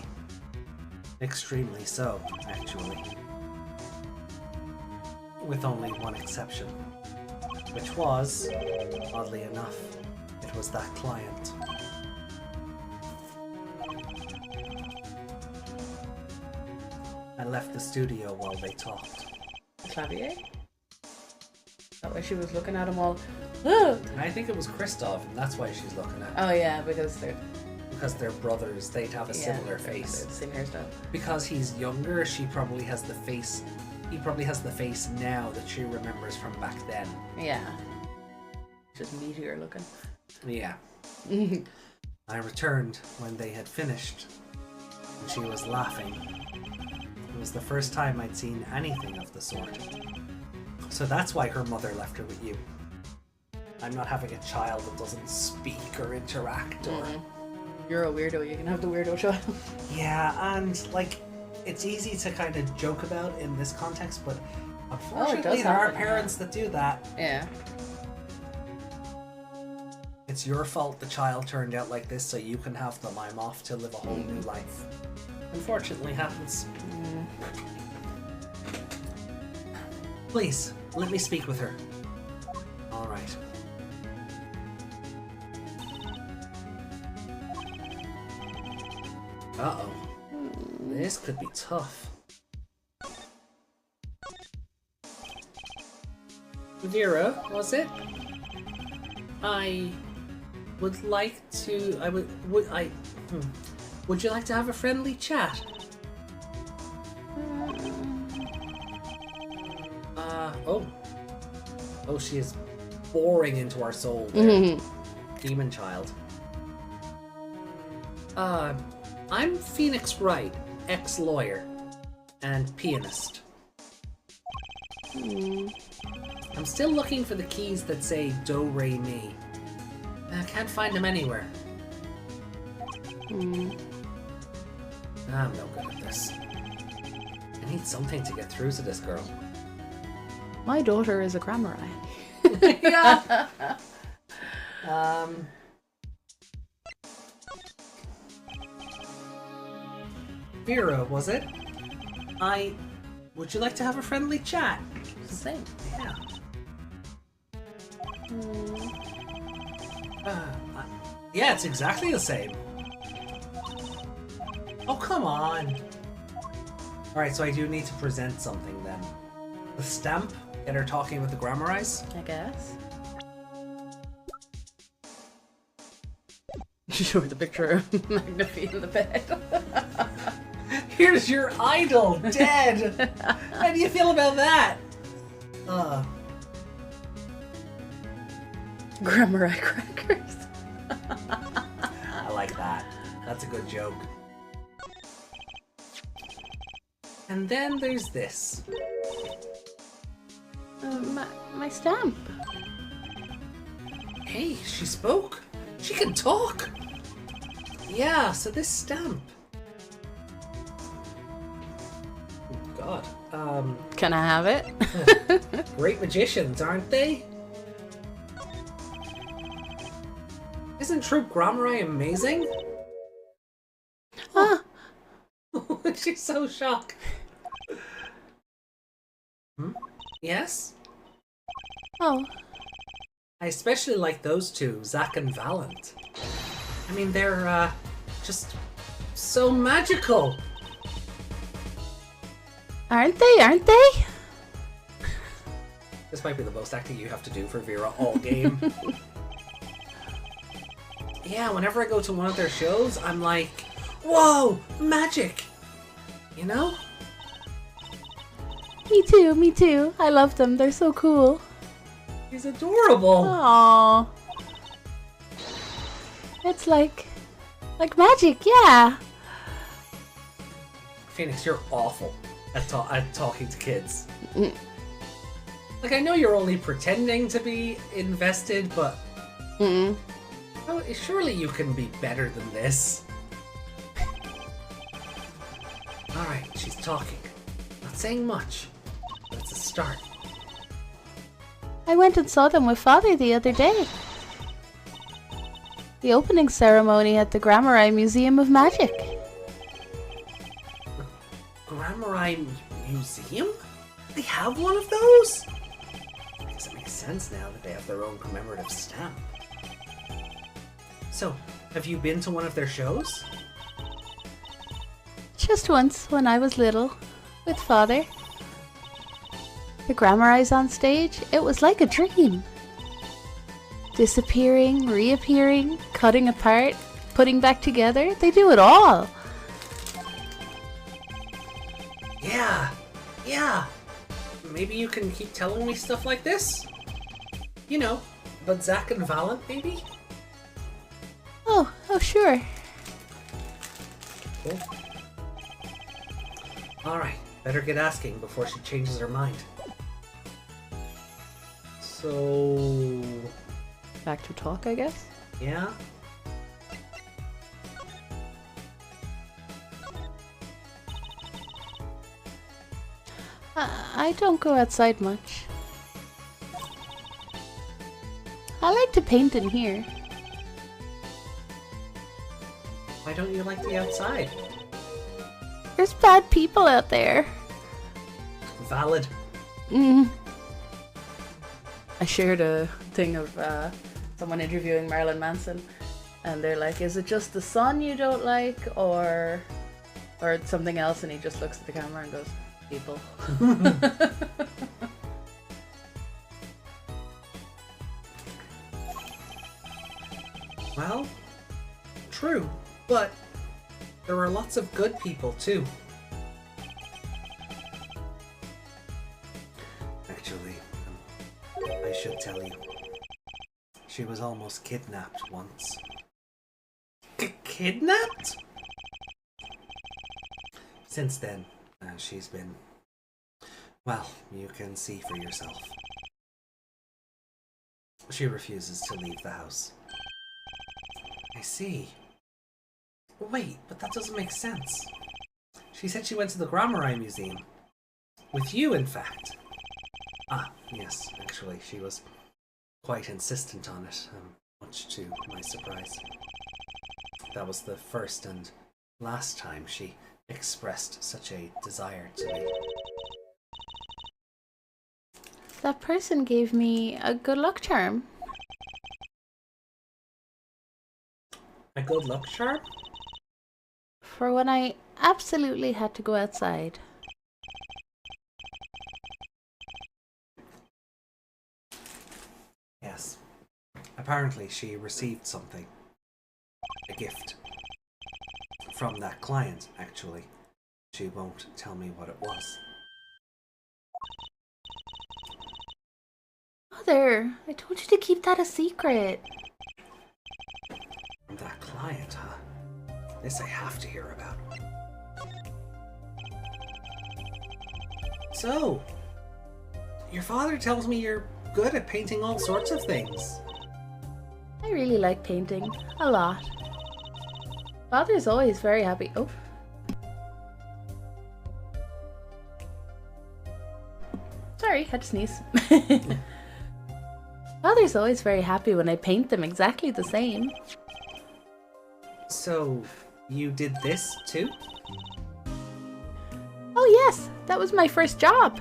A: Extremely so, actually. With only one exception. Which was, oddly enough, it was that client. I left the studio while they talked.
B: Clavier? That way she was looking at him all.
A: I think it was Kristoff, and that's why she's looking at him.
B: Oh yeah, because
A: they're brothers, they'd have a similar face.
B: Same hairstyle.
A: Because he's younger, she probably has the face. He probably has the face now that she remembers from back then.
B: Yeah. Just meteor looking.
A: Yeah. I returned when they had finished, and she was laughing. It was the first time I'd seen anything of the sort. So that's why her mother left her with you. I'm not having a child that doesn't speak or interact or...
B: You're a weirdo, you can have the weirdo child.
A: Yeah, and like, it's easy to kind of joke about in this context, but unfortunately there are parents that do that.
B: Yeah.
A: It's your fault the child turned out like this so you can have them. I'm off to live a whole new life. Unfortunately happens. Please, let me speak with her. Alright. Uh-oh. This could be tough. Vera, was it? I would like to... Would you like to have a friendly chat? Oh, she is boring into our soul there. Demon child. I'm Phoenix Wright, ex-lawyer, and pianist. I'm still looking for the keys that say Do, Re, Mi. I can't find them anywhere. I'm no good at this. I need something to get through to this girl.
B: My daughter is a grammar
A: Yeah. Vera, was it? Would you like to have a friendly chat?
B: It's the same.
A: Yeah. Yeah, it's exactly the same. Oh, come on. Alright, so I do need to present something then. The stamp, get her talking with the Grammarize.
B: I guess. You showed the picture of Magnifi in the bed.
A: Here's your idol, dead! How do you feel about that?
B: Grammar crackers.
A: I like that. That's a good joke. And then there's this.
B: My stamp.
A: Hey, she spoke. She can talk. Yeah, so this stamp. Oh, God.
B: Can I have it?
A: Great magicians, aren't they? Isn't Troop Grammari amazing?
B: Ah.
A: She's so shocked. Yes?
B: Oh.
A: I especially like those two, Zach and Valent. I mean, they're, just so magical.
B: Aren't they?
A: This might be the most acting you have to do for Vera all game. Yeah, whenever I go to one of their shows, I'm like, whoa, magic! You know?
B: Me too. I love them. They're so cool.
A: He's adorable.
B: Aww. It's like magic, yeah.
A: Phoenix, you're awful at talking to kids. Like, I know you're only pretending to be invested, but oh, surely you can be better than this. Alright, she's talking. Not saying much, but it's a start.
B: I went and saw them with Father the other day. The opening ceremony at the Grammari Museum of Magic.
A: Grammari Museum? They have one of those? I guess it makes sense now that they have their own commemorative stamp. So, have you been to one of their shows?
B: Just once, when I was little, with Father. The Grammari's on stage, it was like a dream. Disappearing, reappearing, cutting apart, putting back together, they do it all.
A: Yeah. Maybe you can keep telling me stuff like this? You know, about Zach and Valent, maybe?
B: Oh, sure.
A: Cool. Alright, better get asking before she changes her mind. So...
B: Back to talk, I guess?
A: yeah?
B: I don't go outside much. I like to paint in here.
A: Why don't you like the outside?
B: There's bad people out there.
A: Valid.
B: I shared a thing of someone interviewing Marilyn Manson, and they're like, is it just the sun you don't like, or something else? And he just looks at the camera and goes, people.
A: Well, true, but there are lots of good people too. Actually, I should tell you, she was almost kidnapped once. Kidnapped? Since then, she's been... well, you can see for yourself. She refuses to leave the house. I see. Wait, but that doesn't make sense. She said she went to the Grammari Museum. With you, in fact. Ah, yes, actually, she was quite insistent on it, much to my surprise. That was the first and last time she expressed such a desire to me.
B: That person gave me a good luck charm.
A: A good luck charm?
B: for when I absolutely had to go outside.
A: Yes. Apparently she received something. A gift. From that client, actually. She won't tell me what it was.
B: Mother, I told you to keep that a secret.
A: From that client, huh? This I have to hear about. So, your father tells me you're good at painting all sorts of things.
B: I really like painting. A lot. Father's always very happy. Oh. Sorry, had to sneeze. Father's always very happy when I paint them exactly the same.
A: So, you did this too?
B: Oh yes, that was my first job.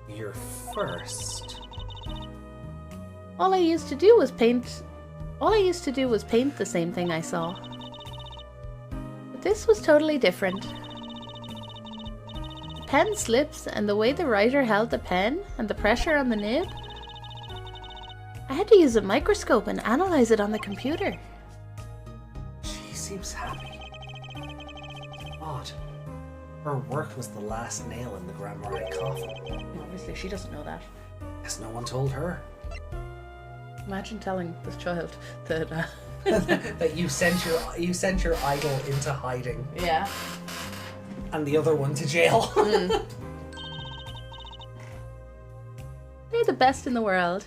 A: Your first?
B: All I used to do was paint the same thing I saw. But this was totally different. The pen slips and the way the writer held the pen and the pressure on the nib. I had to use a microscope and analyze it on the computer.
A: She seems happy. Odd. Her work was the last nail in the Grammar coffin.
B: Obviously, she doesn't know that.
A: Guess no one told her.
B: Imagine telling this child that.
A: That you sent your idol into hiding.
B: Yeah.
A: And the other one to jail.
B: They're the best in the world.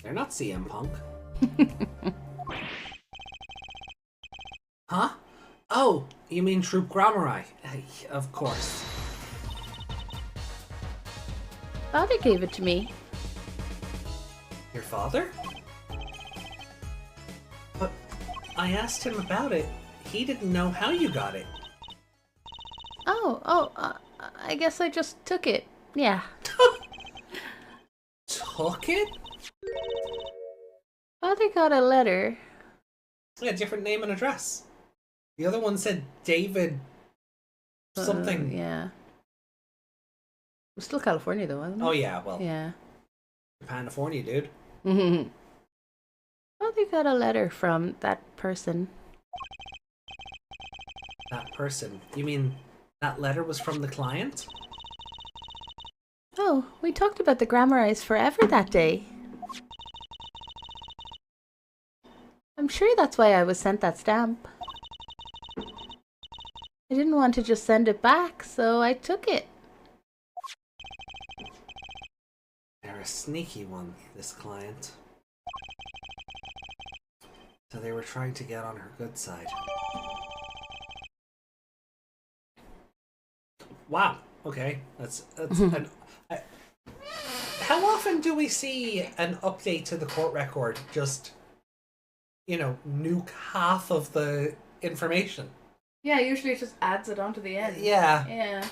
A: They're not CM Punk. Huh? Oh, you mean Troop Grammari? Of course.
B: Father gave it to me.
A: Your father? But I asked him about it. He didn't know how you got it.
B: I guess I just took it. Yeah.
A: Took it?
B: Father got a letter.
A: Yeah, different name and address. The other one said David something.
B: Yeah. It was still California though, wasn't it?
A: Oh yeah, well.
B: Yeah.
A: California, dude.
B: Father got a letter from that person.
A: That person? You mean that letter was from the client?
B: Oh, we talked about the Grammarize forever that day. I'm sure that's why I was sent that stamp. I didn't want to just send it back, so I took it.
A: They're a sneaky one, this client. So they were trying to get on her good side. Wow. Okay, that's how often do we see an update to the court record just, nuke half of the information?
B: Yeah, usually it just adds it onto the end.
A: Yeah.
B: Yeah.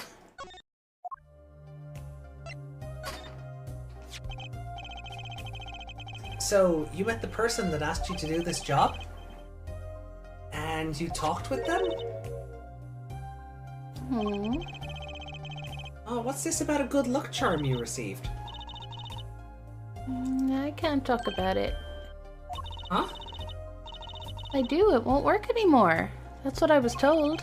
A: So, you met the person that asked you to do this job? And you talked with them? Oh, what's this about a good luck charm you received?
B: I can't talk about it.
A: Huh?
B: I do, it won't work anymore. That's what I was told.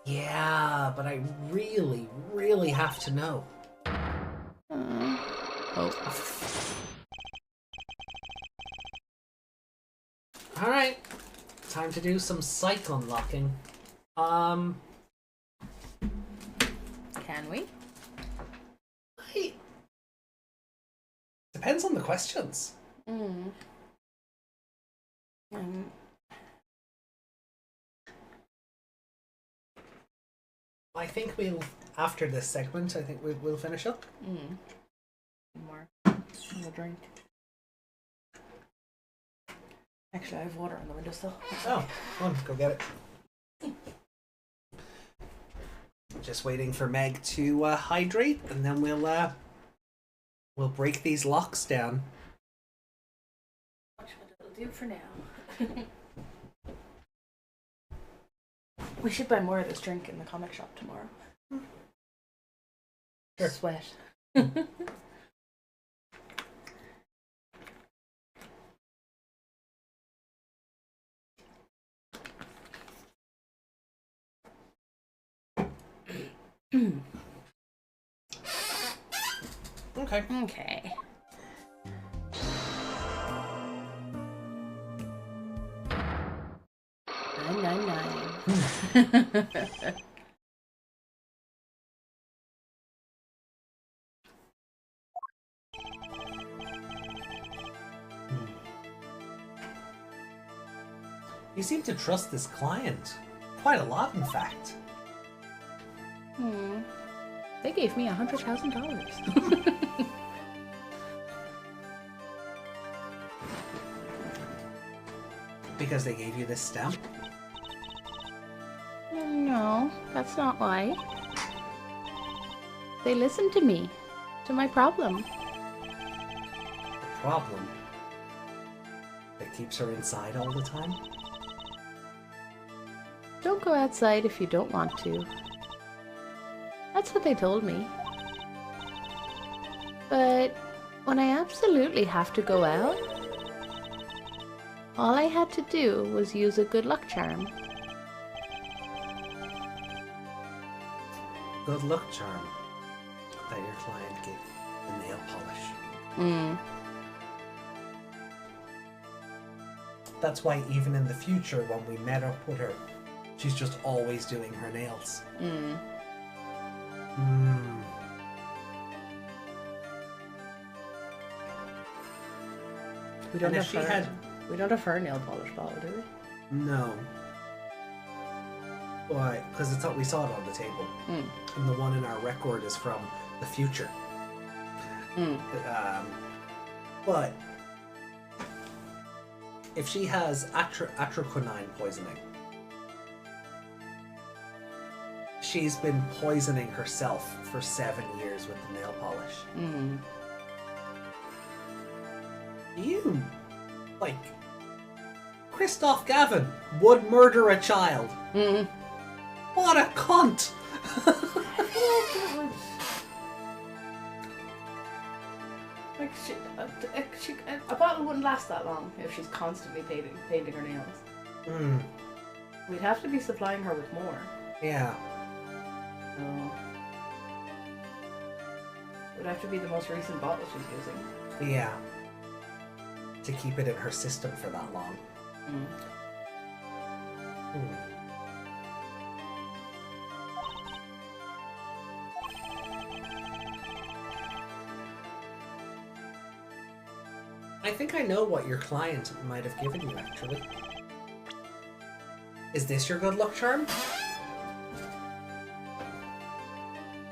A: Yeah, but I really, really have to know. Alright. Time to do some psych unlocking.
B: Can we?
A: Depends on the questions. I think after this segment, I think we'll finish up.
B: More. A drink. Actually, I have water on the windowsill.
A: Oh, come on, go get it. Just waiting for Meg to hydrate, and then we'll break these locks down.
B: Watch what it'll do for now. We should buy more of this drink in the comic shop tomorrow.
A: Sure.
B: Sweat.
A: Okay.
B: Okay. Nine.
A: You seem to trust this client. Quite a lot, in fact.
B: They gave me $100,000.
A: Because they gave you this stamp?
B: No, that's not why. They listened to me, to my problem.
A: The problem that keeps her inside all the time?
B: Don't go outside if you don't want to. That's what they told me. But when I absolutely have to go out, all I had to do was use a good luck charm.
A: Good luck charm that your client gave the nail polish. That's why even in the future when we met up with her, she's just always doing her nails.
B: We don't
A: And if
B: have
A: she
B: her.
A: had-
B: We don't have her nail polish bottle, do we?
A: No. Why? Because it's not. We saw it on the table. And the one in our record is from the future. But if she has atroquinine poisoning, she's been poisoning herself for 7 years with the nail polish. You, like, Christoph Gavin would murder a child. What a cunt!
B: A bottle wouldn't last that long if she's constantly painting her nails. We'd have to be supplying her with more.
A: Yeah.
B: So it would have to be the most recent bottle she's using.
A: Yeah. To keep it in her system for that long. I think I know what your client might have given you, actually. Is this your good luck charm?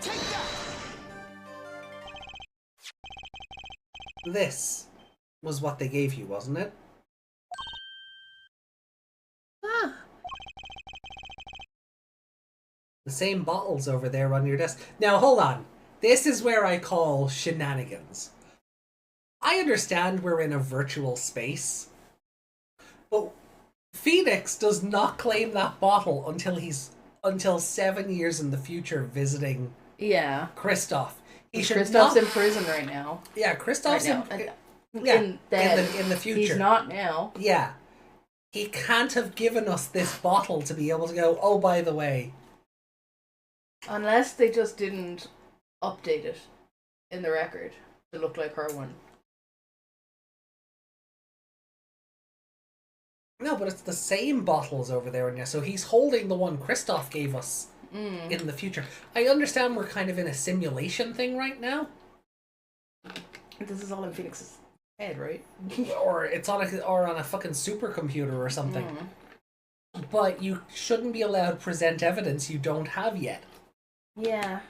A: Take that! This was what they gave you, wasn't it? The same bottles over there on your desk. Now, hold on. This is where I call shenanigans. I understand we're in a virtual space, but Phoenix does not claim that bottle until 7 years in the future visiting Kristoff.
B: Kristoff's in prison right now.
A: Yeah, Kristoff's
B: right
A: in the future.
B: He's not now.
A: Yeah. He can't have given us this bottle to be able to go, oh, by the way.
B: Unless they just didn't update it in the record to look like her one.
A: No, but it's the same bottles over there. And so he's holding the one Kristoff gave us in the future. I understand we're kind of in a simulation thing right now.
B: This is all in Phoenix's head, right?
A: Or it's on a fucking supercomputer or something. But you shouldn't be allowed to present evidence you don't have yet.
B: Yeah.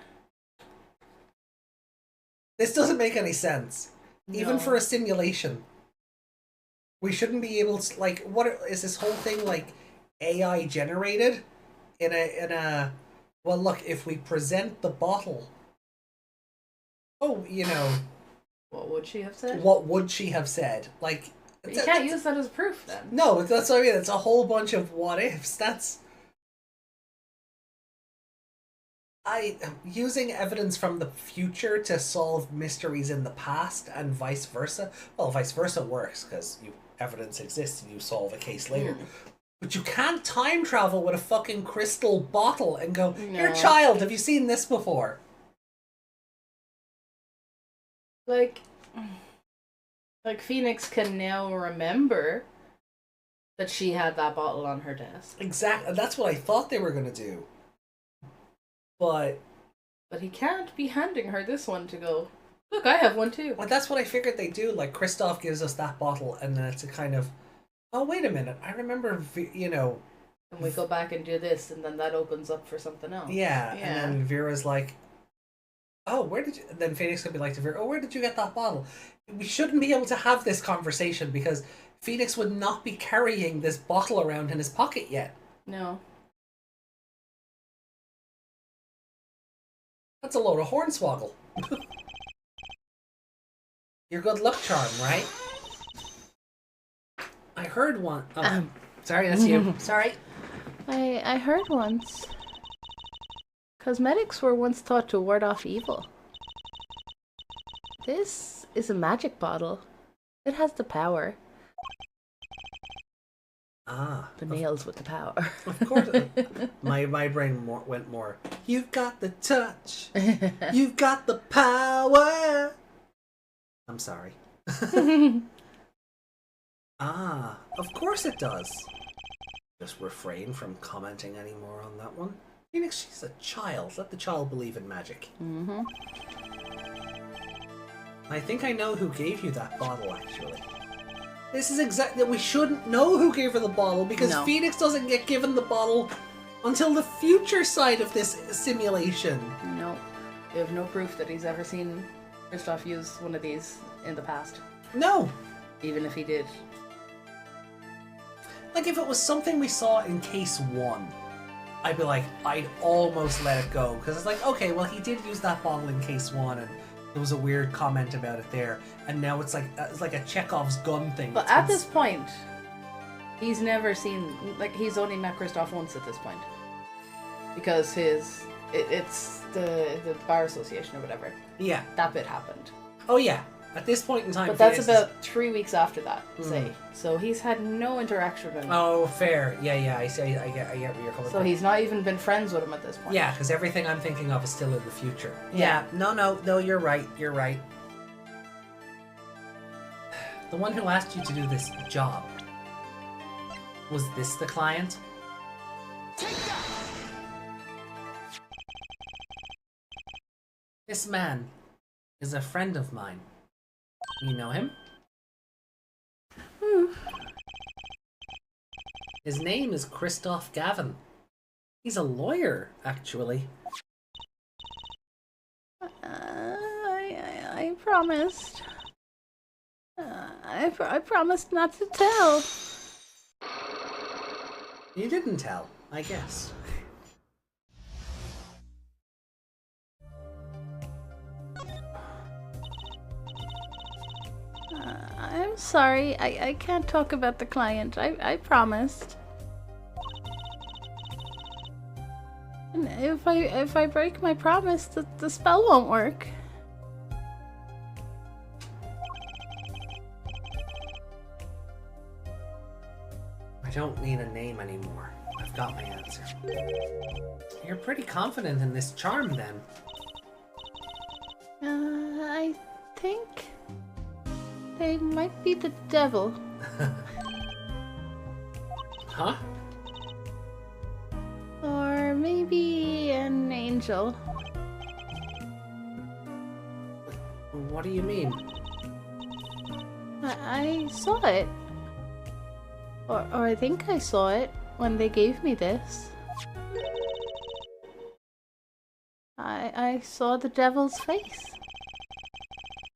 A: This doesn't make any sense. No. Even for a simulation. We shouldn't be able to, like, what is this whole thing, like, AI generated? In a well, look, if we present the bottle,
B: what would she have said?
A: What would she have said? Like,
B: you can't use that as proof then.
A: No, that's what I mean. It's a whole bunch of what ifs. using evidence from the future to solve mysteries in the past and vice versa. Well, vice versa works because evidence exists and you solve a case later. But you can't time travel with a fucking crystal bottle and go, "Here, child, have you seen this before?"
B: Like Phoenix can now remember that she had that bottle on her desk.
A: Exactly. That's what I thought they were going to do. But
B: he can't be handing her this one to go, look, I have one too.
A: Well, that's what I figured they do. Like, Kristoff gives us that bottle, and then it's a kind of, oh, wait a minute. I remember,
B: And we go back and do this, and then that opens up for something else.
A: Yeah. And then Vera's like, oh, where did you... Then Phoenix could be like to Vera, oh, where did you get that bottle? We shouldn't be able to have this conversation because Phoenix would not be carrying this bottle around in his pocket yet.
B: No.
A: That's a load of hornswoggle. Your good luck charm, right? I heard one. Oh, sorry, that's you. Sorry.
C: I heard once. Cosmetics were once thought to ward off evil. This is a magic bottle. It has the power. The nails with the power.
A: Of course. My brain went more. You've got the touch. You've got the power. I'm sorry. Of course it does. Just refrain from commenting anymore on that one. Phoenix, she's a child. Let the child believe in magic.
C: Mm-hmm.
A: I think I know who gave you that bottle, actually. This is exactly... We shouldn't know who gave her the bottle, because Phoenix doesn't get given the bottle until the future side of this simulation.
B: No. We have no proof that he's ever seen Kristoff use one of these in the past.
A: No!
B: Even if he did.
A: Like, if it was something we saw in case 1, I'd be like, I'd almost let it go. Because it's like, okay, well, he did use that bottle in case 1, and there was a weird comment about it there. And now it's like a Chekhov's gun thing.
B: But at this point, he's never seen... Like, he's only met Kristoff once at this point. Because it's the bar association or whatever.
A: Yeah.
B: That bit happened.
A: Oh, yeah. At this point in time...
B: But that's about 3 weeks after that, say. So he's had no interaction with him.
A: Oh, fair. Yeah, I see. I get where you're coming from.
B: So he's not even been friends with him at this point.
A: Yeah, because everything I'm thinking of is still in the future. Yeah. No, you're right. You're right. The one who asked you to do this job, was this the client? This man is a friend of mine. You know him? His name is Kristoff Gavin. He's a lawyer, actually.
C: I promised. I promised not to tell.
A: You didn't tell, I guess.
C: I'm sorry. I can't talk about the client. I promised. And if I break my promise, the spell won't work.
A: I don't need a name anymore. I've got my answer. You're pretty confident in this charm, then.
C: I think they might be the devil.
A: Huh?
C: Or maybe an angel.
A: What do you mean?
C: I saw it. Or I think I saw it when they gave me this. I saw the devil's face.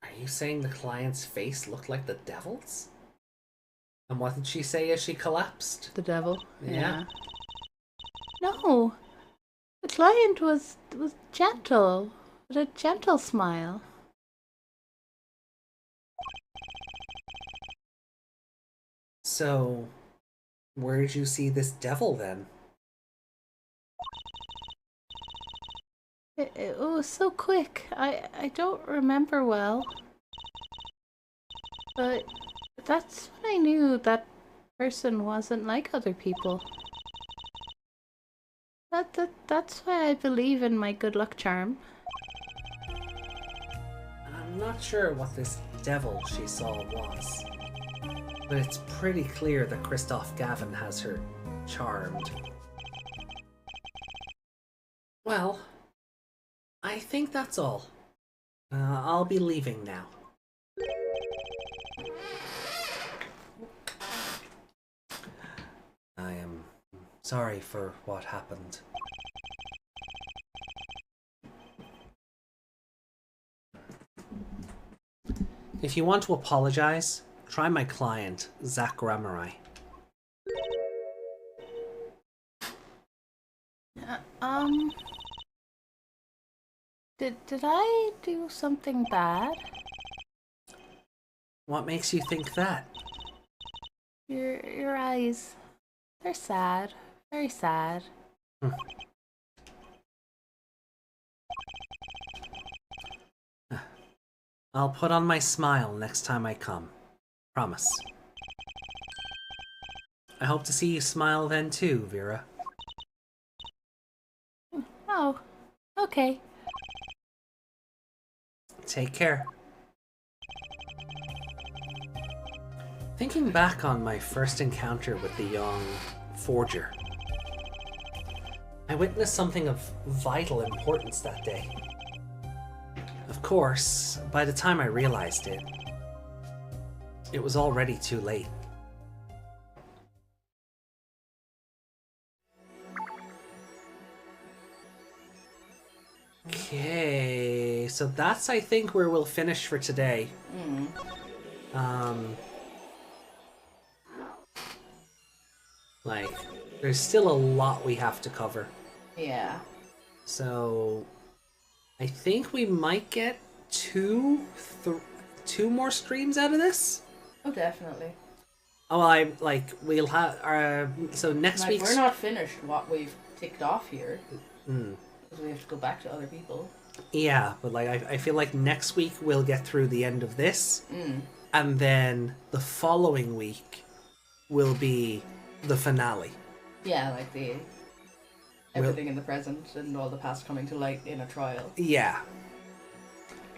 A: Are you saying the client's face looked like the devil's? And what did she say as she collapsed?
C: The devil?
A: Yeah.
C: No. The client was gentle. With a gentle smile.
A: So, where did you see this devil then?
C: It was so quick. I don't remember well. But that's when I knew that person wasn't like other people. That's why I believe in my good luck charm.
A: I'm not sure what this devil she saw was, but it's pretty clear that Christoph Gavin has her charmed. Well, I think that's all. I'll be leaving now. I am sorry for what happened. If you want to apologize, try my client, Zach Ramarai.
C: Did I do something bad?
A: What makes you think that?
C: Your eyes, they're sad. Very sad.
A: I'll put on my smile next time I come. Promise. I hope to see you smile then too, Vera.
C: Oh, okay.
A: Take care. Thinking back on my first encounter with the young forger, I witnessed something of vital importance that day. Of course, by the time I realized it, it was already too late. Okay, so that's, I think, where we'll finish for today. Like, there's still a lot we have to cover.
B: Yeah.
A: So, I think we might get two more streams out of this.
B: Oh, definitely.
A: Oh, we'll have so next
B: Like,
A: week.
B: we're not finished what we've ticked off here. Because we have to go back to other people.
A: Yeah, but like I feel like next week we'll get through the end of this, and then the following week will be the finale.
B: Yeah, like the everything in the present and all the past coming to light in a trial.
A: Yeah.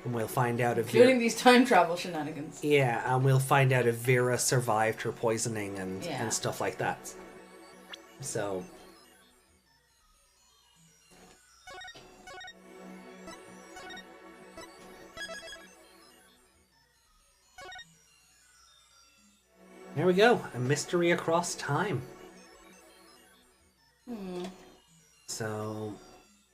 A: And we'll find out if
B: including these time travel shenanigans.
A: Yeah, and we'll find out if Vera survived her poisoning and stuff like that. So there we go, a mystery across time. So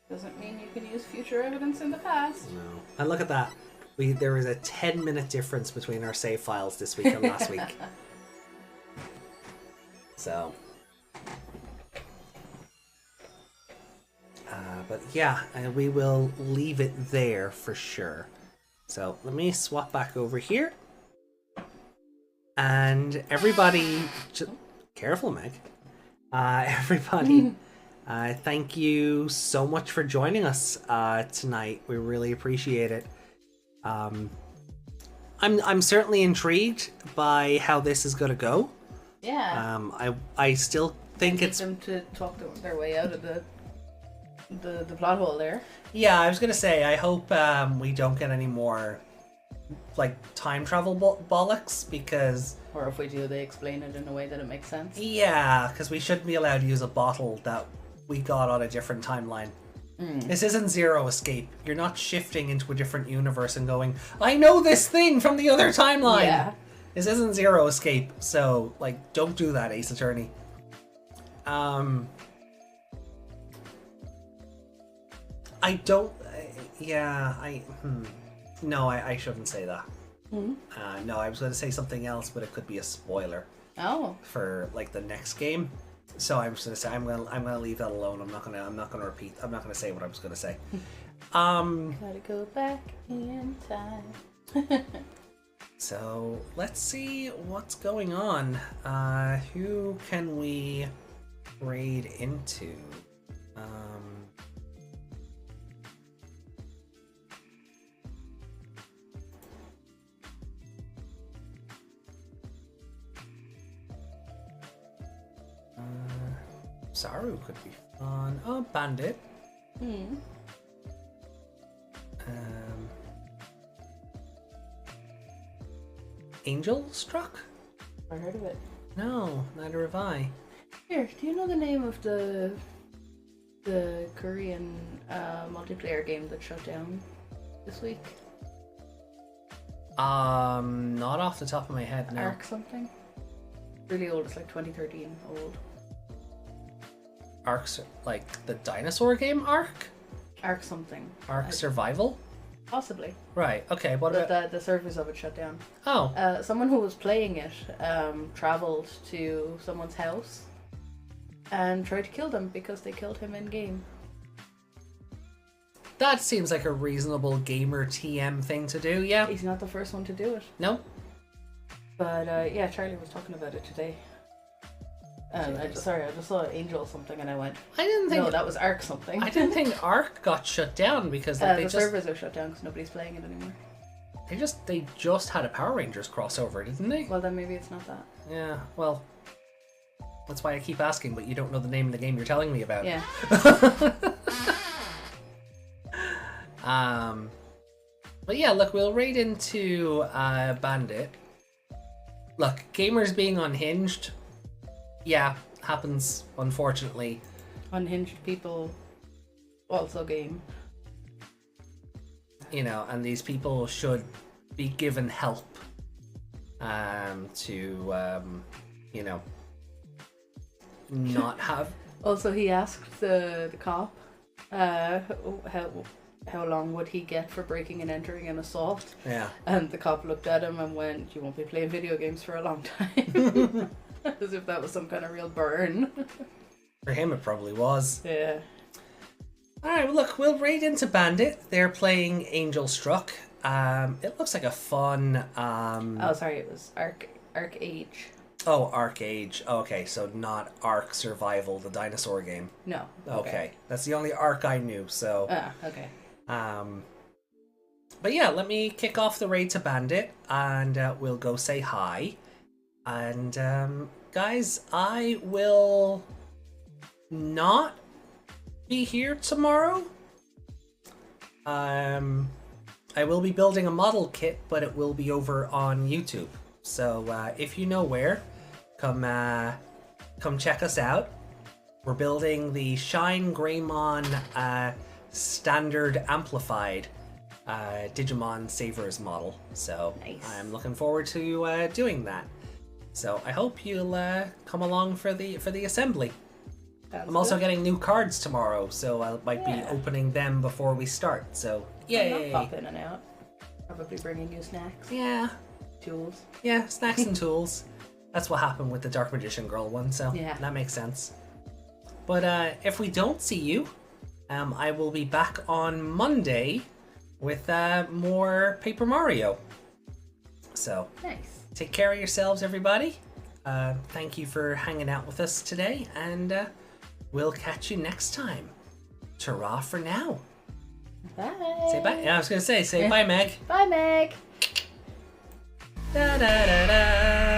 B: doesn't mean you can use future evidence in the past.
A: No. And look at that. There was a 10-minute difference between our save files this week and last week. So. But yeah, we will leave it there for sure. So let me swap back over here. And everybody, careful, Meg. Everybody, thank you so much for joining us tonight. We really appreciate it. I'm certainly intrigued by how this is going to go.
B: Yeah.
A: I still think
B: need
A: it's
B: them to talk their way out of the plot hole there.
A: Yeah, I was gonna say I hope we don't get any more like time travel bollocks, because
B: or if we do, they explain it in a way that it makes sense.
A: Yeah, because we shouldn't be allowed to use a bottle that we got on a different timeline. This isn't Zero Escape. You're not shifting into a different universe and going, I know this thing from the other timeline.
B: Yeah.
A: This isn't Zero Escape, so like don't do that, Ace Attorney. I don't. No, I shouldn't say that. No, I was going to say something else, but it could be a spoiler.
B: Oh.
A: For like the next game. So I was going to say I'm gonna leave that alone. I'm not gonna repeat. I'm not gonna say what I was going to say.
C: Gotta go back in time.
A: So let's see what's going on. Who can we raid into? Saru could be fun. Oh, Bandit.
B: Hmm.
A: Angel Struck?
B: I heard of it.
A: No, neither have I.
B: Here, do you know the name of the Korean multiplayer game that shut down this week?
A: Not off the top of my head, no.
B: Ark something? Really old, it's like 2013 old.
A: Ark, like the dinosaur game Ark?
B: Ark something.
A: Ark Survival?
B: Possibly.
A: Right, okay, what
B: But
A: about...
B: the servers of it shut down.
A: Oh,
B: Someone who was playing it travelled to someone's house and tried to kill them because they killed him in game.
A: that seems like a reasonable gamer TM thing to do, yeah?
B: He's not the first one to do it.
A: No?
B: But yeah, Charlie was talking about it today. I just saw Angel something and I went,
A: I didn't think...
B: no, that was Ark something.
A: I didn't think Ark got shut down because like,
B: the servers are shut down because nobody's playing it anymore.
A: they just had a Power Rangers crossover, didn't they?
B: Well, then maybe it's not that.
A: Yeah, well, that's why I keep asking, but you don't know the name of the game you're telling me about.
B: Yeah.
A: But yeah, look, we'll raid into Bandit. Look, gamers being unhinged, yeah, happens, unfortunately.
B: Unhinged people also game.
A: You know, and these people should be given help to, you know, not have...
B: Also, he asked the cop how long would he get for breaking and entering an assault.
A: Yeah.
B: And the cop looked at him and went, "You won't be playing video games for a long time." As if that was some kind of real burn.
A: For him, it probably was.
B: Yeah.
A: Alright, well, look, we'll raid into Bandit. They're playing Angel Struck. It looks like a fun...
B: Oh, sorry, it was Ark Age.
A: Oh, Ark Age. Okay, so not Ark Survival, the dinosaur game.
B: No.
A: Okay. That's the only Ark I knew, so...
B: okay.
A: But yeah, let me kick off the raid to Bandit, and we'll go say hi. And, guys, I will not be here tomorrow. I will be building a model kit, but it will be over on YouTube. So if you know where, come check us out. We're building the Shine Greymon standard amplified Digimon Savers model. So
B: nice.
A: I'm looking forward to doing that. So I hope you'll come along for the assembly. I'm also getting new cards tomorrow, so I might be opening them before we start. So yay!
B: I'll pop in and out. Probably bringing you snacks.
A: Yeah.
B: Tools.
A: Yeah, snacks and tools. That's what happened with the Dark Magician Girl one, so
B: yeah.
A: That makes sense. But if we don't see you, I will be back on Monday with more Paper Mario. So
B: nice.
A: Take care of yourselves, everybody. Thank you for hanging out with us today, and we'll catch you next time. Ta-ra for now.
B: Bye.
A: Say bye. I was gonna say bye, Meg.
B: Bye, Meg.
A: Da da da da.